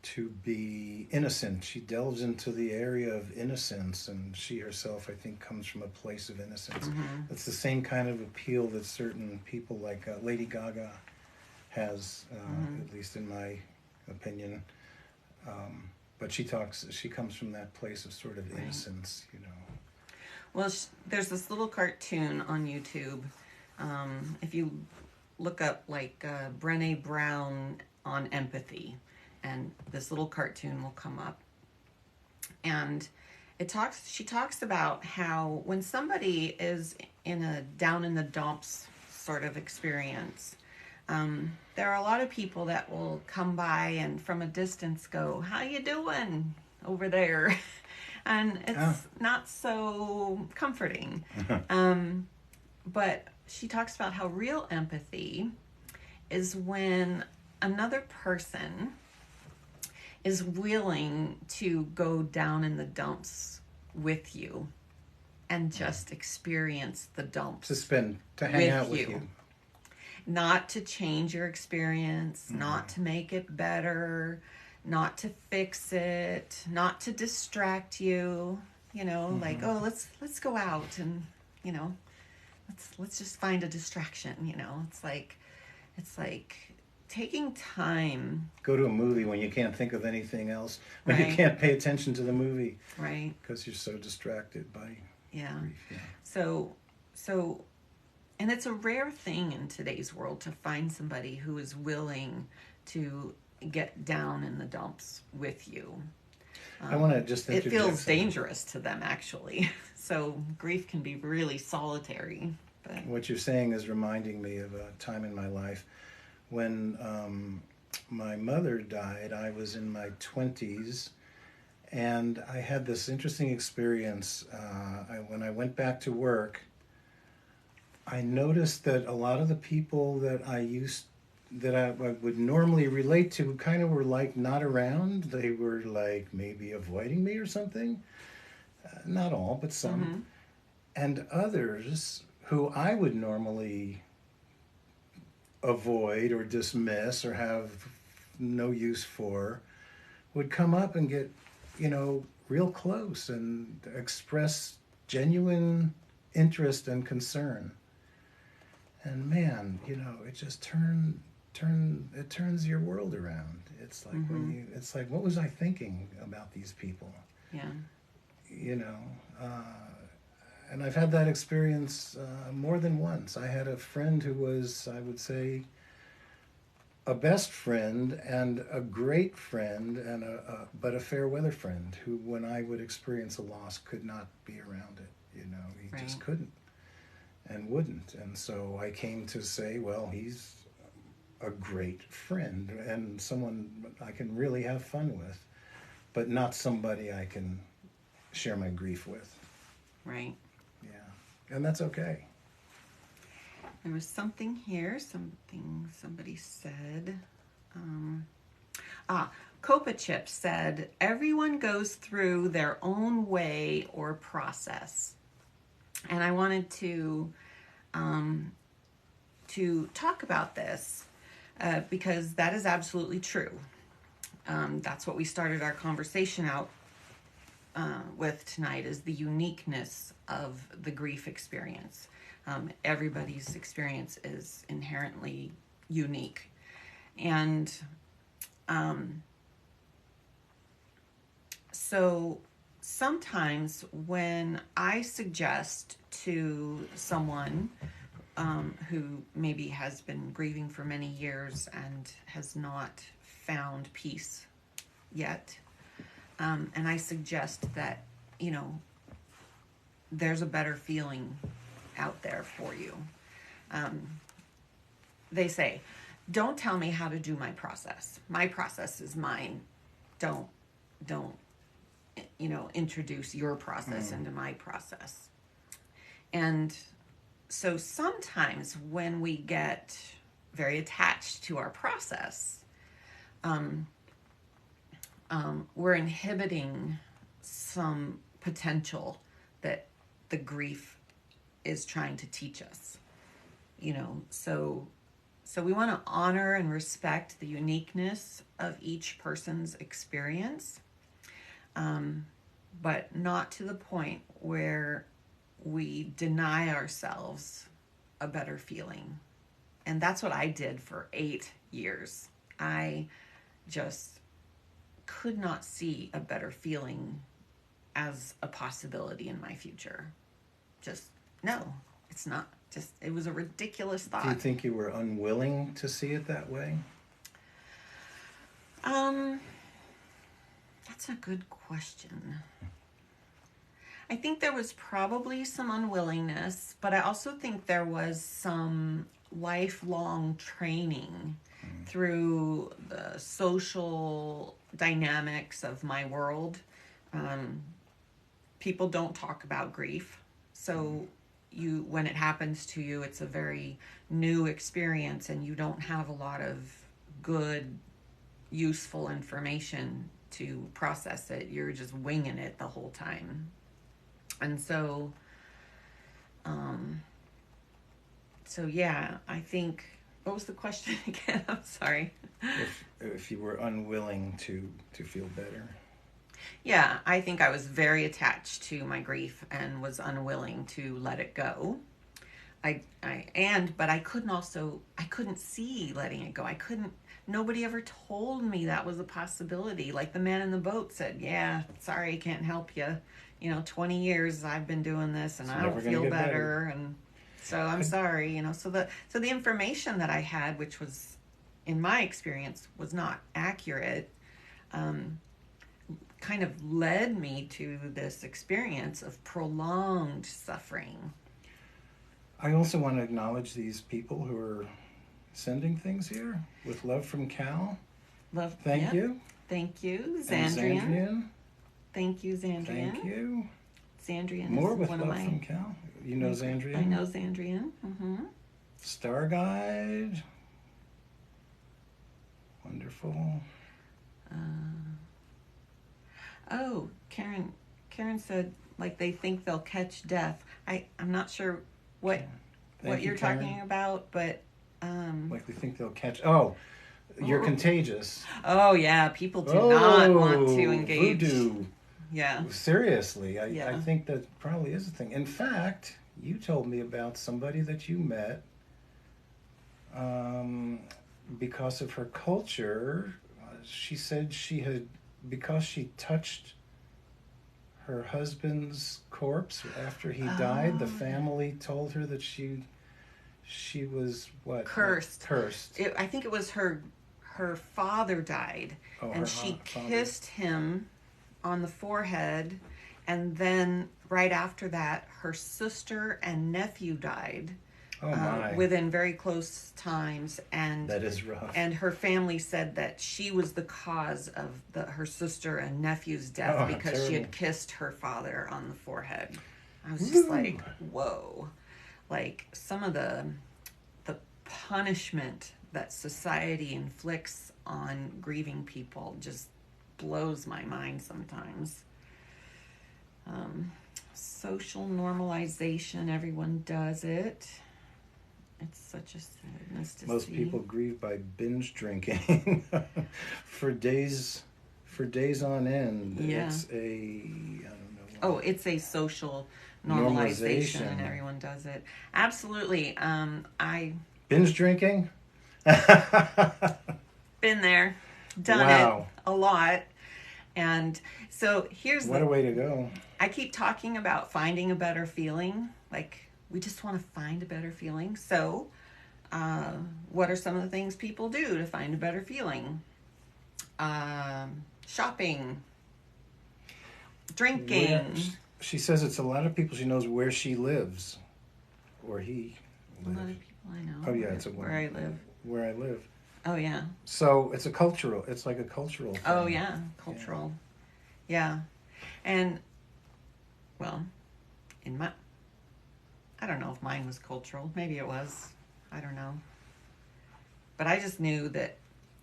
to be innocent. She delves into the area of innocence, and she herself, I think, comes from a place of innocence. It's the same kind of appeal that certain people like Lady Gaga has, at least in my opinion. But she comes from that place of sort of innocence, you know. Well, there's this little cartoon on YouTube. If you look up like Brené Brown on empathy, and this little cartoon will come up. And she talks about how when somebody is in a down in the dumps sort of experience, there are a lot of people that will come by and from a distance go, "How you doing over there?" And it's not so comforting. But she talks about how real empathy is when another person is willing to go down in the dumps with you and just experience the dumps. To hang out with you. Not to change your experience, not to make it better, not to fix it, not to distract you, you know, like, oh, let's go out and, you know, let's just find a distraction, you know. It's like taking time. Go to a movie when you can't think of anything else, when you can't pay attention to the movie. Right. Because you're so distracted by grief. Yeah. So and it's a rare thing in today's world to find somebody who is willing to get down in the dumps with you. I want to just it feels dangerous to them, actually. So grief can be really solitary. But what you're saying is reminding me of a time in my life when my mother died. I was in my 20s, and I had this interesting experience. When I went back to work, I noticed that a lot of the people that I would normally relate to kind of were like not around. They were like maybe avoiding me or something. Not all, but some. And others who I would normally avoid or dismiss or have no use for would come up and get, you know, real close and express genuine interest and concern. And man, you know, it just turns your world around. It's like it's like, what was I thinking about these people? Yeah. You know, and I've had that experience more than once. I had a friend who was, I would say, a best friend and a great friend, and but a fair weather friend who, when I would experience a loss, could not be around it. You know, he just couldn't and wouldn't. And so I came to say, well, he's a great friend and someone I can really have fun with, but not somebody I can share my grief with. Right. Yeah. And that's okay. There was something here, somebody said. Um, Kopachip said, everyone goes through their own way or process. And I wanted to talk about this because that is absolutely true. That's what we started our conversation out with tonight, is the uniqueness of the grief experience. Everybody's experience is inherently unique. And so sometimes when I suggest to someone who maybe has been grieving for many years and has not found peace yet, and I suggest that, there's a better feeling out there for you. They say, don't tell me how to do my process. My process is mine. Don't, introduce your process into my process. And so sometimes when we get very attached to our process, we're inhibiting some potential that the grief is trying to teach us. So we want to honor and respect the uniqueness of each person's experience, but not to the point where we deny ourselves a better feeling. And that's what I did for 8 years. I just could not see a better feeling as a possibility in my future. Just, no, it's not. Just, it was a ridiculous thought. Do you think you were unwilling to see it that way? That's a good question. I think there was probably some unwillingness, but I also think there was some lifelong training through the social dynamics of my world. People don't talk about grief. So when it happens to you, it's a very new experience and you don't have a lot of good, useful information to process it. You're just winging it the whole time. And so yeah, I think, what was the question again? I'm sorry. If you were unwilling to feel better. Yeah, I think I was very attached to my grief and was unwilling to let it go. But I couldn't see letting it go. Nobody ever told me that was a possibility. Like the man in the boat said, yeah, sorry, I can't help you. 20 years I've been doing this and I don't feel better. And so I'm sorry, So the information that I had, which was, in my experience, was not accurate, kind of led me to this experience of prolonged suffering. I also want to acknowledge these people who are sending things here with love from Cal. Thank you. Thank you, Xandrian. Thank you, Xandrian. Thank you. Xandrian More is with one love of my... from Cal. You know Xandrian? I know Xandrian. Mm-hmm. Star Guide. Wonderful. Karen said, like, they think they'll catch death. I'm not sure what you're talking about, but like they think they'll catch. Oh, you're contagious. Oh yeah, people do not want to engage. Voodoo. Yeah. Seriously, I think that probably is a thing. In fact, you told me about somebody that you met because of her culture. She said because she touched her husband's corpse after he died, the family told her that she was what? Cursed. Cursed. I think it was her father died, and she kissed him on the forehead, and then right after that, her sister and nephew died. Oh my. within very close times, and That is rough. and her family said that she was the cause of her sister and nephew's death Oh, because she terrible. had kissed her father on the forehead. I was just Woo. like, whoa. Like some of the punishment that society inflicts on grieving people just blows my mind sometimes. Social normalization, everyone does it. It's such a sadness to Most see. people grieve by binge drinking for days on end. Yeah. It's a I don't know. Oh, it's a social normalization, and Normalization. everyone does it. Absolutely. I Binge drinking? been there, done Wow. it a lot. And so here's What a way to go. I keep talking about finding a better feeling. Like, we just want to find a better feeling. So, what are some of the things people do to find a better feeling? Shopping, drinking. She says it's a lot of people she knows where she lives. Or he A lot lives. of people I know. Oh, yeah, it's a where I live. Where I live. Oh, yeah. So it's like a cultural thing. Oh, yeah. Cultural. Yeah. And, well, I don't know if mine was cultural. Maybe it was. I don't know. But I just knew that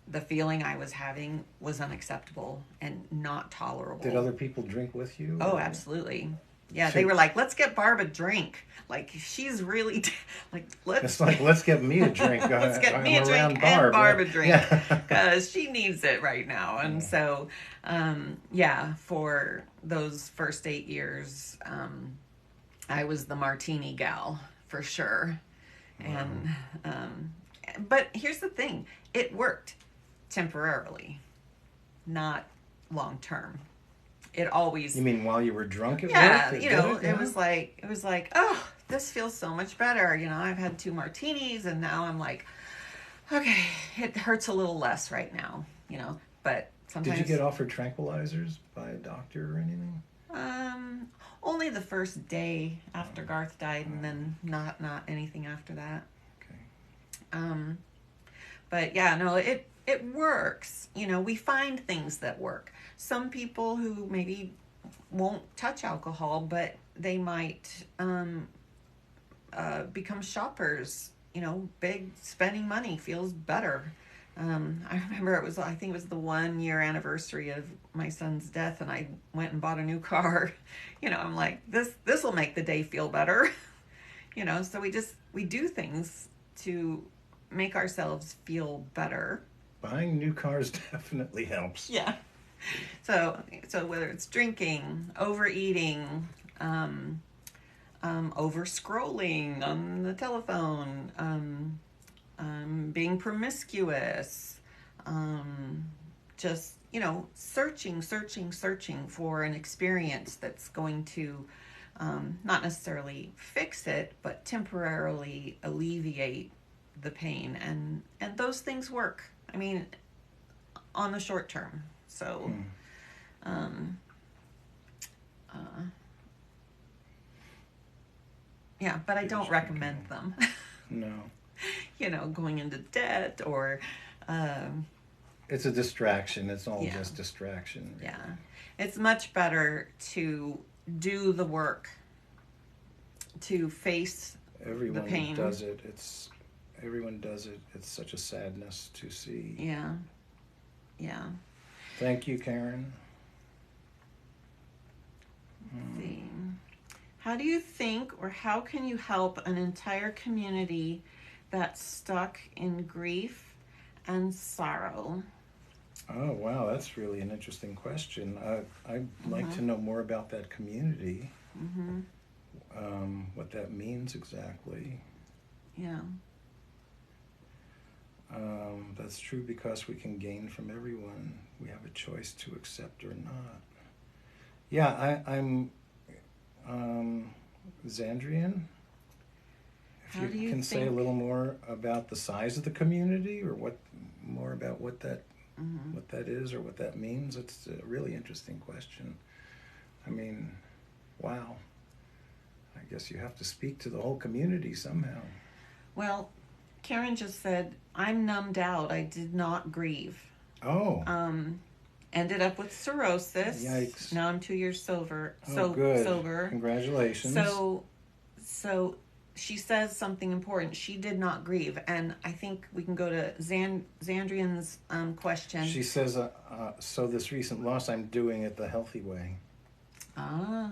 the feeling I was having was unacceptable and not tolerable. Did other people drink with you? Oh, or- absolutely. Yeah, they were like, let's get Barb a drink. Like, she's really, like, It's like, let's get me a drink. let's get I'm me a around drink and Barb a yeah. drink. Yeah. Because she needs it right now. And so, for those first 8 years, I was the martini gal for sure. And, but here's the thing, it worked temporarily, not long term. It always. You mean while you were drunk at Yeah, work? it was like, oh, this feels so much better. I've had 2 martinis and now I'm like, okay, it hurts a little less right now, but sometimes. Did you get offered tranquilizers by a doctor or anything? Only the first day after Garth died, and then not anything after that. Okay. But yeah, no, it works. We find things that work. Some people who maybe won't touch alcohol, but they might become shoppers. Big spending money feels better. I remember I think it was the 1-year anniversary of my son's death, and I went and bought a new car. I'm like, this will make the day feel better. So we do things to make ourselves feel better. Buying new cars definitely helps. Yeah. So whether it's drinking, overeating, over scrolling on the telephone, being promiscuous, just, searching for an experience that's going to not necessarily fix it, but temporarily alleviate the pain. And those things work. I mean, on the short term. So, yeah, but I don't recommend them. No. Going into debt or... It's a distraction. It's all Yeah. just distraction. Yeah. It's much better to do the work, to face Everyone the pain. does it. Everyone does it. It's such a sadness to see. Yeah. Yeah. Thank you, Karen. Let's see. How do you think, or how can you help an entire community that's stuck in grief and sorrow? Oh, wow. That's really an interesting question. I'd like to know more about that community. What that means exactly. Yeah. That's true because we can gain from everyone. We have a choice to accept or not. Yeah, I'm Zandrian. If How do you can say a think- little more about the size of the community, or what that is or what that means, it's a really interesting question. I mean, wow. I guess you have to speak to the whole community somehow. Well, Karen just said, I'm numbed out. I did not grieve. Oh, Ended up with cirrhosis. yikes. Now I'm 2 years sober. Oh, good. Sober. Congratulations. So, so she says something important. She did not grieve, and I think we can go to Zandrian's question. She says, so this recent loss I'm doing it the healthy way. Ah,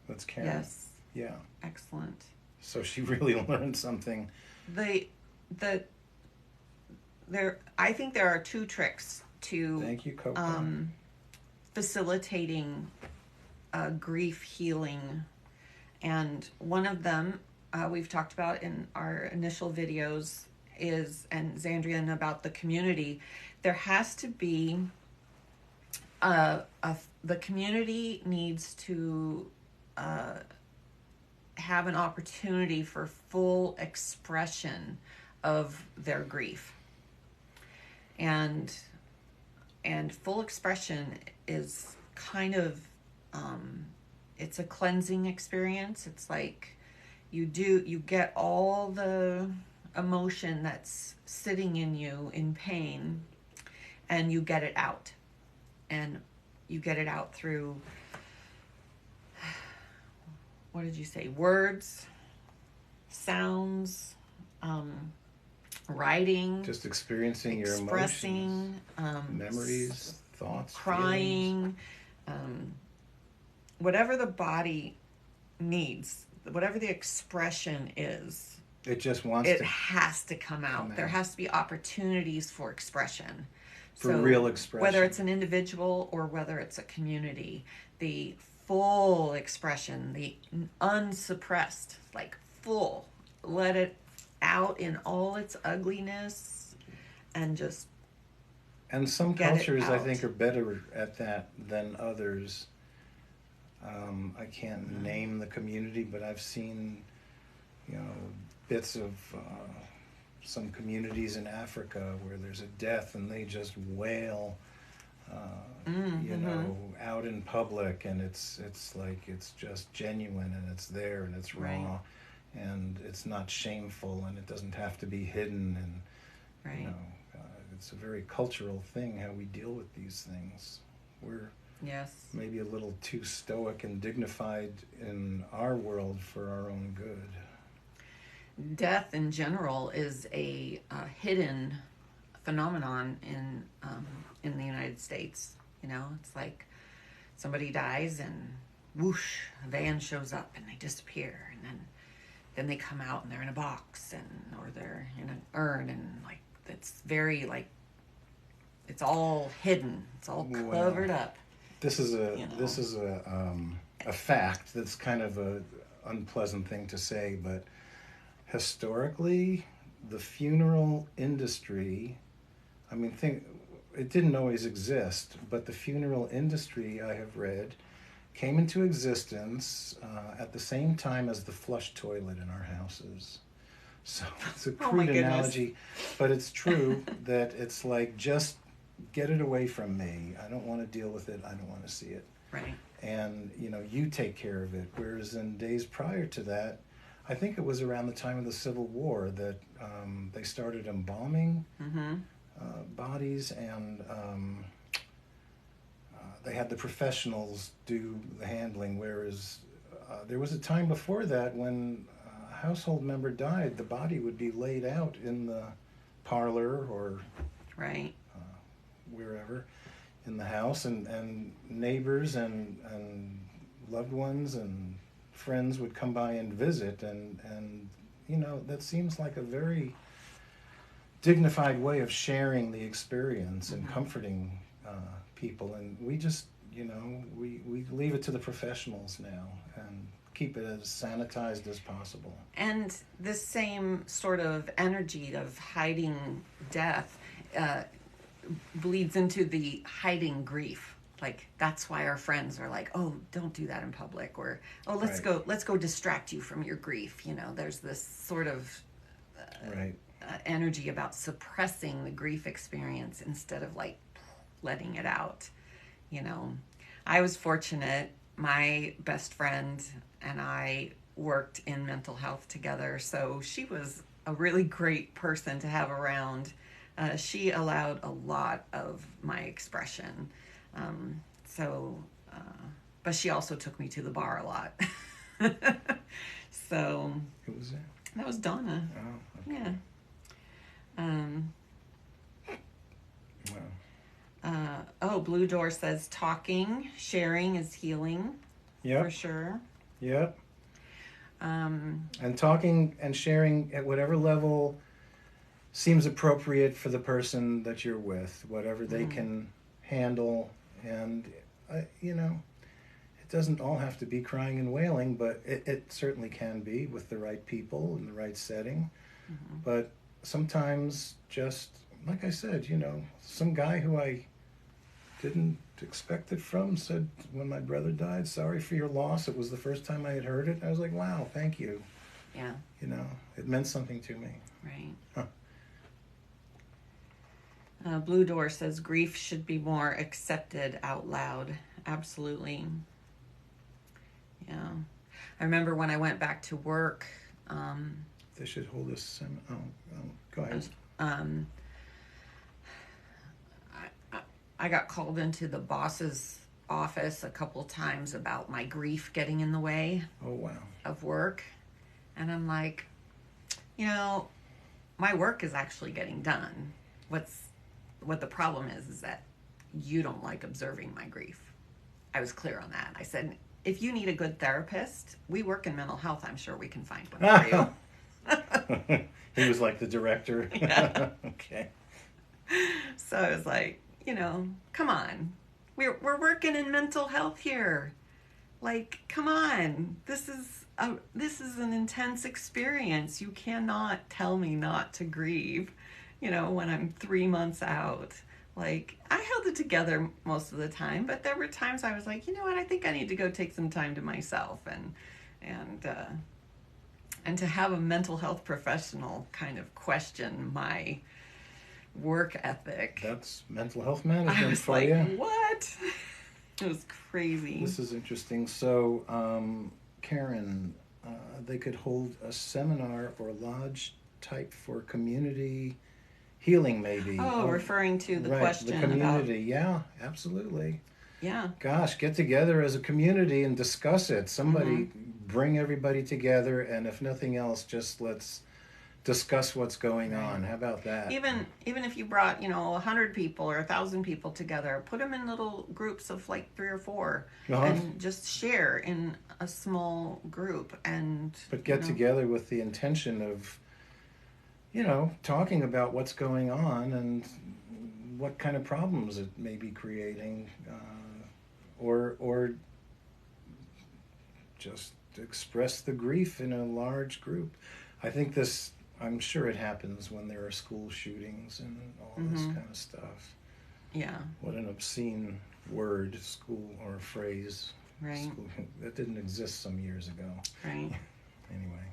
That's Karen. yes, Yeah. excellent. So she really learned something. The there. I think there are two tricks to Thank you, Coco. facilitating grief healing, and one of them we've talked about in our initial videos is, and Zandrian, about the community. There has to be the community needs to have an opportunity for full expression of their grief, and full expression is kind of it's a cleansing experience. It's like you get all the emotion that's sitting in you in pain, and you get it out, and you get it out through, what did you say, words, sounds, writing, Just experiencing your emotions, expressing, memories, thoughts, crying, whatever the body needs, whatever the expression is, it just wants it to has to come out. There has to be opportunities for expression. For real expression. Whether it's an individual or whether it's a community, the full expression, the unsuppressed, like full, let it out in all its ugliness, and just And some get it cultures, I out. think, are better at that than others. I can't name the community, but I've seen, bits of some communities in Africa where there's a death and they just wail, out in public, and it's like it's just genuine, and it's there, and it's raw, Right. and it's not shameful, and it doesn't have to be hidden, and Right. it's a very cultural thing how we deal with these things. We're Yes. maybe a little too stoic and dignified in our world for our own good. Death in general is a hidden phenomenon in the United States. It's like somebody dies and whoosh, a van shows up and they disappear, and then they come out and they're in a box, or they're in an urn, and like it's very like it's all hidden. It's all covered up. This is a fact that's kind of a unpleasant thing to say, but historically, the funeral industry, it didn't always exist, but the funeral industry, I have read, came into existence at the same time as the flush toilet in our houses. So it's a Oh my crude goodness. analogy, but it's true that it's like, just get it away from me. I don't want to deal with it. I don't want to see it. Right. And, you take care of it. Whereas in days prior to that, I think it was around the time of the Civil War that they started embalming bodies, and they had the professionals do the handling, whereas there was a time before that when a household member died, the body would be laid out in the parlor or Right. wherever in the house, and neighbors and loved ones and friends would come by and visit, and that seems like a very dignified way of sharing the experience and comforting people. And we just we leave it to the professionals now and keep it as sanitized as possible. And this same sort of energy of hiding death bleeds into the hiding grief. Like, that's why our friends are like, oh, don't do that in public, or oh, let's go distract you from your grief. There's this sort of Right. energy about suppressing the grief experience instead of like letting it out. I was fortunate. My best friend and I worked in mental health together, so she was a really great person to have around. She allowed a lot of my expression. So, but she also took me to the bar a lot. So Who was that? that was Donna. Oh, okay. Yeah. Wow. Blue Door says talking, sharing is healing Yep. for sure. Yep. Um, And talking and sharing at whatever level seems appropriate for the person that you're with, whatever they can handle. And, you know, it doesn't all have to be crying and wailing, but it certainly can be with the right people in the right setting. But sometimes, just like I said, you know, some guy who I didn't expect it from said, when my brother died, sorry for your loss. It was the first time I had heard it. I was like, wow, thank you. yeah, You know, it meant something to me. right. Huh. Blue Door says grief should be more accepted out loud. Absolutely. Yeah. I remember when I went back to work, They should hold this. Go ahead. um, I got called into the boss's office a couple times about my grief getting in the way Oh, wow. of work. And I'm like, you know, my work is actually getting done. What the problem is that you don't like observing my grief. I was clear on that. I said, if you need a good therapist, we work in mental health. I'm sure we can find one for you. He was like the director. Yeah. Okay. So I was like, you know, come on. We're working in mental health here. Like, come on. This is an intense experience. You cannot tell me not to grieve, you know, when I'm 3 months out. Like, I held it together most of the time, but there were times I was like, you know what, I think I need to go take some time to myself and to have a mental health professional kind of question my work ethic. That's mental health I management was for like, you. what? It was crazy. This is interesting. So, Karen, they could hold a seminar or lodge type for community healing, maybe. Oh, referring to the right, question the community. about, Yeah, absolutely. yeah. Gosh, get together as a community and discuss it. Somebody bring everybody together, and if nothing else, just let's discuss what's going on. How about that? Even if you brought, you know, 100 people or 1,000 people together, put them in little groups of like 3 or 4, and just share in a small group. And but get together with the intention of, you know, talking about what's going on and what kind of problems it may be creating, or just express the grief in a large group. I think this. I'm sure it happens when there are school shootings and all this kind of stuff. Yeah. What an obscene word, school, or phrase. Right. School, that didn't exist some years ago. Right. Anyway.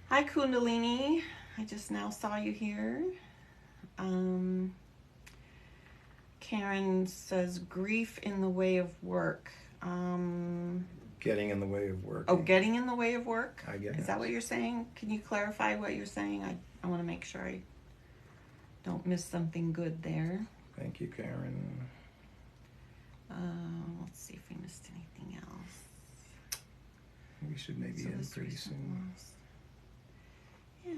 Hi, Kundalini. I just now saw you here. Karen says grief in the way of work. Getting in the way of work. Oh, getting in the way of work? I guess. Is that what you're saying? Can you clarify what you're saying? I want to make sure I don't miss something good there. Thank you, Karen. Let's see if we missed anything else. We should maybe end pretty soon. Yeah.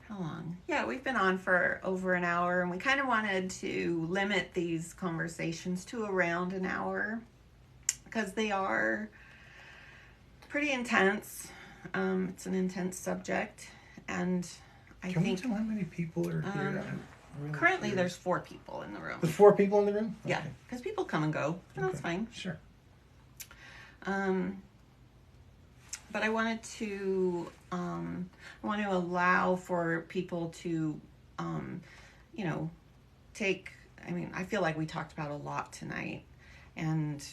How long? Yeah, we've been on for over an hour, and we kind of wanted to limit these conversations to around an hour because they are pretty intense. It's an intense subject, and I Can we think tell how many people are here? I'm really currently curious. there's 4 people in the room. There's 4 people in the room? Yeah, Okay. because people come and go, and that's fine. Sure. But I wanted to allow for people to, you know, take. I mean, I feel like we talked about a lot tonight, and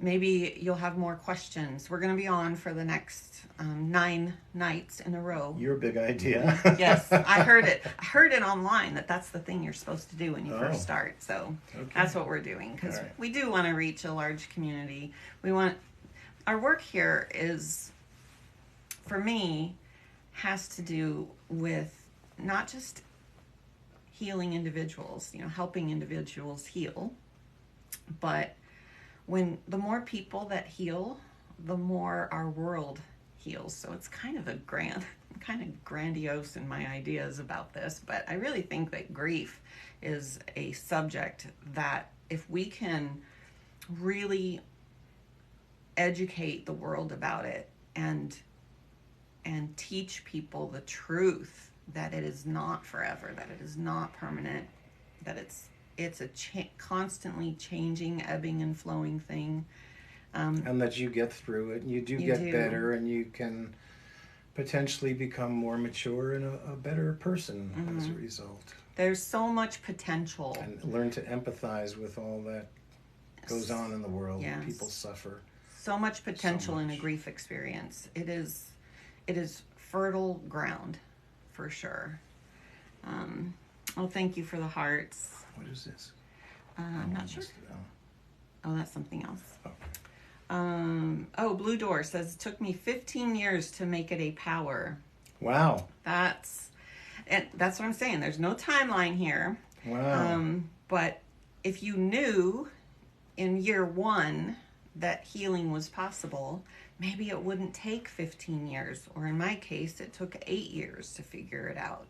maybe you'll have more questions. We're going to be on for the next 9 nights in a row. Your big idea. Yes, I heard it. I heard it online that's the thing you're supposed to do when you first Oh. start. So Okay. that's what we're doing because All right. we do want to reach a large community. Our work here is, for me, has to do with not just healing individuals, helping individuals heal, but when the more people that heal, the more our world heals. So it's kind of kind of grandiose in my ideas about this, but I really think that grief is a subject that if we can really educate the world about it and teach people the truth that it is not forever, that it is not permanent, that it's a constantly changing, ebbing and flowing thing. And that you get through it, and you get better, and you can potentially become more mature and a better person as a result. There's so much potential. And learn to empathize with all that goes on in the world. Yes. People suffer. So much potential in a grief experience. It is fertile ground, for sure. Thank you for the hearts. What is this? I'm not sure. Oh, that's something else. Oh. Blue Door says, it took me 15 years to make it a power. Wow. That's what I'm saying. There's no timeline here. Wow. But if you knew in year 1 that healing was possible, maybe it wouldn't take 15 years. Or in my case, it took 8 years to figure it out.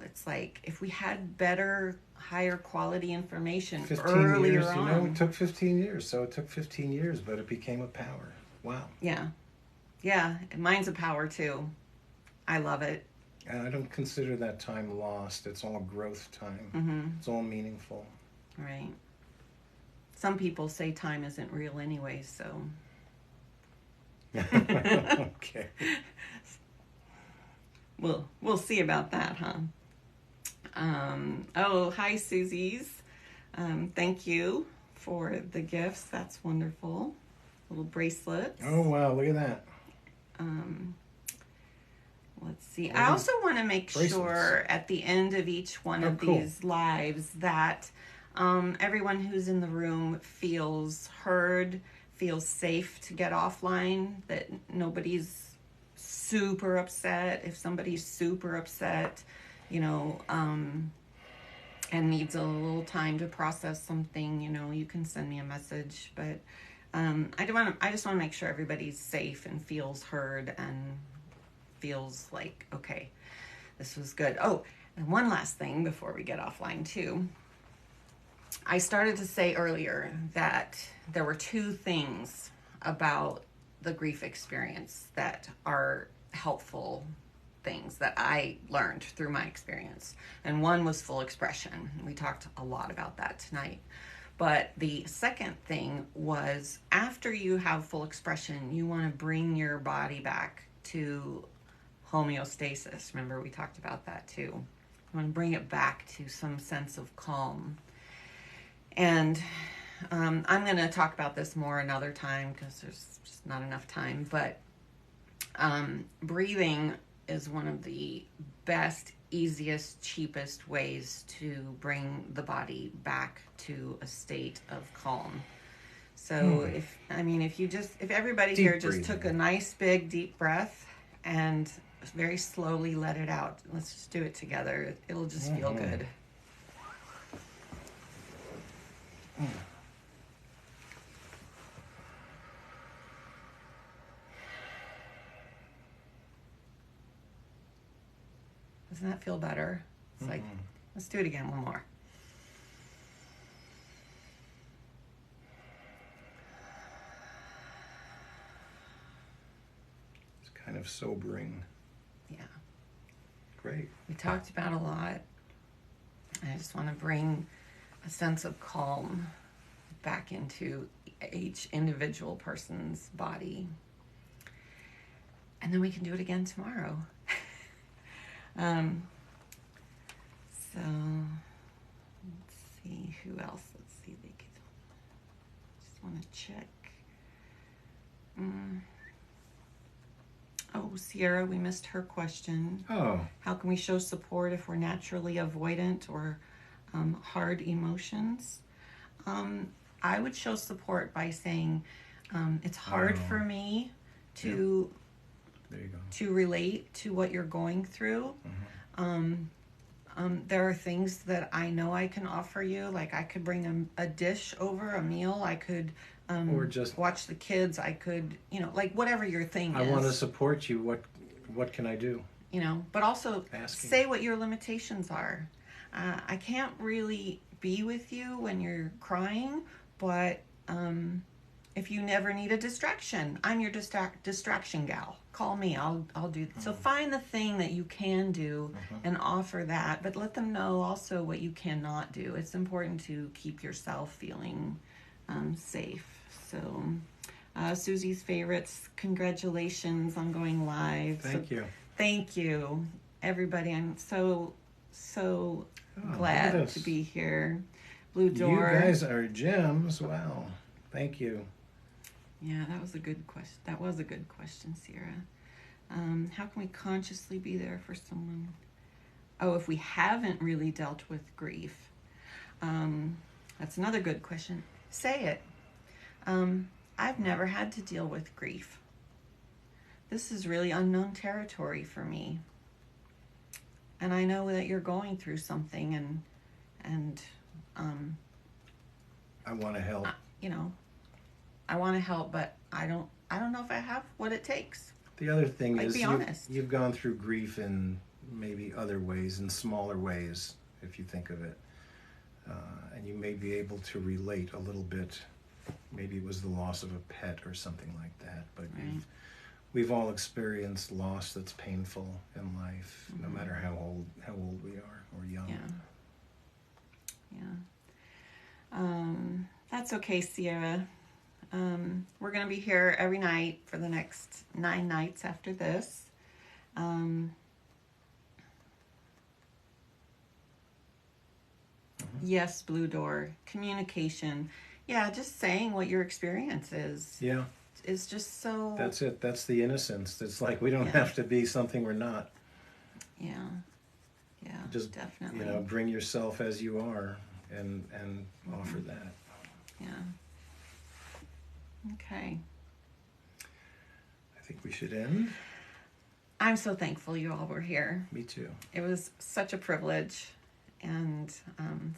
It's like if we had better, higher quality information earlier years, on. It took 15 years. So it took 15 years, but it became a power. Wow. Yeah. Yeah. Mine's a power too. I love it. And I don't consider that time lost. It's all growth time. Mm-hmm. It's all meaningful. Right. Some people say time isn't real anyway, so. Okay. We'll see about that, huh? Hi, Susie's. Thank you for the gifts. That's wonderful. Little bracelets. Oh, wow. Look at that. Let's see. I also want to make sure at the end of each one of these lives that everyone who's in the room feels heard, feels safe to get offline, that nobody's super upset. If somebody's super upset, and needs a little time to process something, you can send me a message. But I just want to make sure everybody's safe and feels heard and feels like, okay, this was good. Oh, and one last thing before we get offline too. I started to say earlier that there were 2 things about the grief experience that are helpful things that I learned through my experience. And one was full expression. We talked a lot about that tonight. But the second thing was after you have full expression, you want to bring your body back to homeostasis. Remember, we talked about that too. You want to bring it back to some sense of calm. And I'm going to talk about this more another time because there's just not enough time. But breathing is one of the best, easiest, cheapest ways to bring the body back to a state of calm. So if everybody here just took a nice big deep breath and very slowly let it out. Let's just do it together. It'll just feel good. Doesn't that feel better? It's like, let's do it again, one more. It's kind of sobering. Yeah. Great. We talked about a lot. I just want to bring a sense of calm back into each individual person's body. And then we can do it again tomorrow. So let's see who else. Let's see. Just want to check. Sierra, we missed her question. Oh. How can we show support if we're naturally avoidant or hard emotions? I would show support by saying, it's hard for me to There you go. to relate to what you're going through. There are things that I know I can offer you. Like I could bring a dish over, a meal. I could Or just watch the kids. I could, like whatever your thing I is. want to support you. What can I do? But also Asking. say what your limitations are. I can't really be with you when you're crying, but if you never need a distraction, I'm your distraction gal. Call me. I'll do. So find the thing that you can do and offer that, but let them know also what you cannot do. It's important to keep yourself feeling safe. So Susie's favorites, congratulations on going live. Thank you. Thank you, everybody. I'm so look glad at to us. be here. Blue You Door. guys are gems. Wow. Thank you. Yeah, that was a good question. That was a good question, Sierra. How can we consciously be there for someone? Oh, if we haven't really dealt with grief. That's another good question. Say it. I've never had to deal with grief. This is really unknown territory for me. And I know that you're going through something and I want to help. I want to help, but I don't know if I have what it takes. The other thing Like, is be honest. you've gone through grief in maybe other ways, in smaller ways, if you think of it. And you may be able to relate a little bit. Maybe it was the loss of a pet or something like that. But Right. we've all experienced loss that's painful in life, no matter how old we are or young. Yeah. That's okay, Sierra. We're going to be here every night for the next 9 nights after this. Yes, Blue Door. Communication. Yeah, just saying what your experience is. Yeah, Is just so... that's it. That's the innocence. It's like we don't Yeah. have to be something we're not. Yeah. Yeah, Just, definitely. bring yourself as you are and offer that. Yeah. Okay. I think we should end. I'm so thankful you all were here. Me too. It was such a privilege and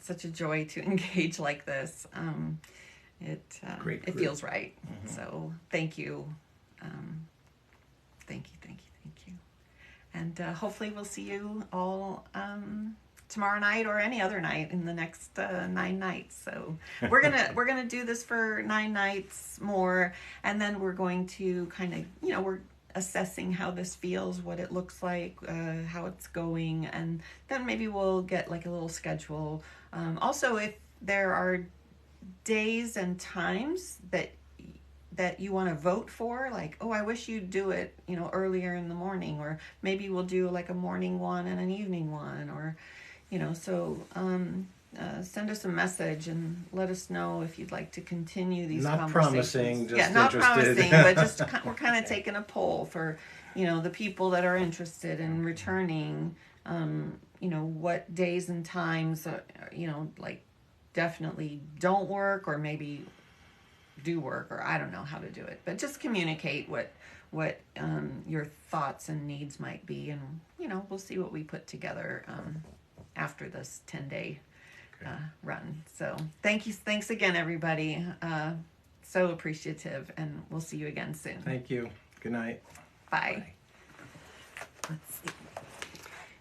such a joy to engage like this. It Great it group. feels right. So thank you. Thank you. And hopefully we'll see you all tomorrow night or any other night in the next 9 nights. So we're gonna do this for 9 nights more, and then we're going to kind of we're assessing how this feels, what it looks like, how it's going, and then maybe we'll get like a little schedule. Also, if there are days and times that you want to vote for, like, oh, I wish you'd do it, earlier in the morning, or maybe we'll do like a morning one and an evening one, or, so send us a message and let us know if you'd like to continue these Not conversations. promising, just not interested. promising, but just we're kind of taking a poll for, the people that are interested in returning, what days and times, like definitely don't work, or maybe do work, or I don't know how to do it, but just communicate what your thoughts and needs might be, and we'll see what we put together after this 10-day run. So thanks again, everybody. So appreciative, and we'll see you again soon. Thank you. Good night. Bye. Let's see.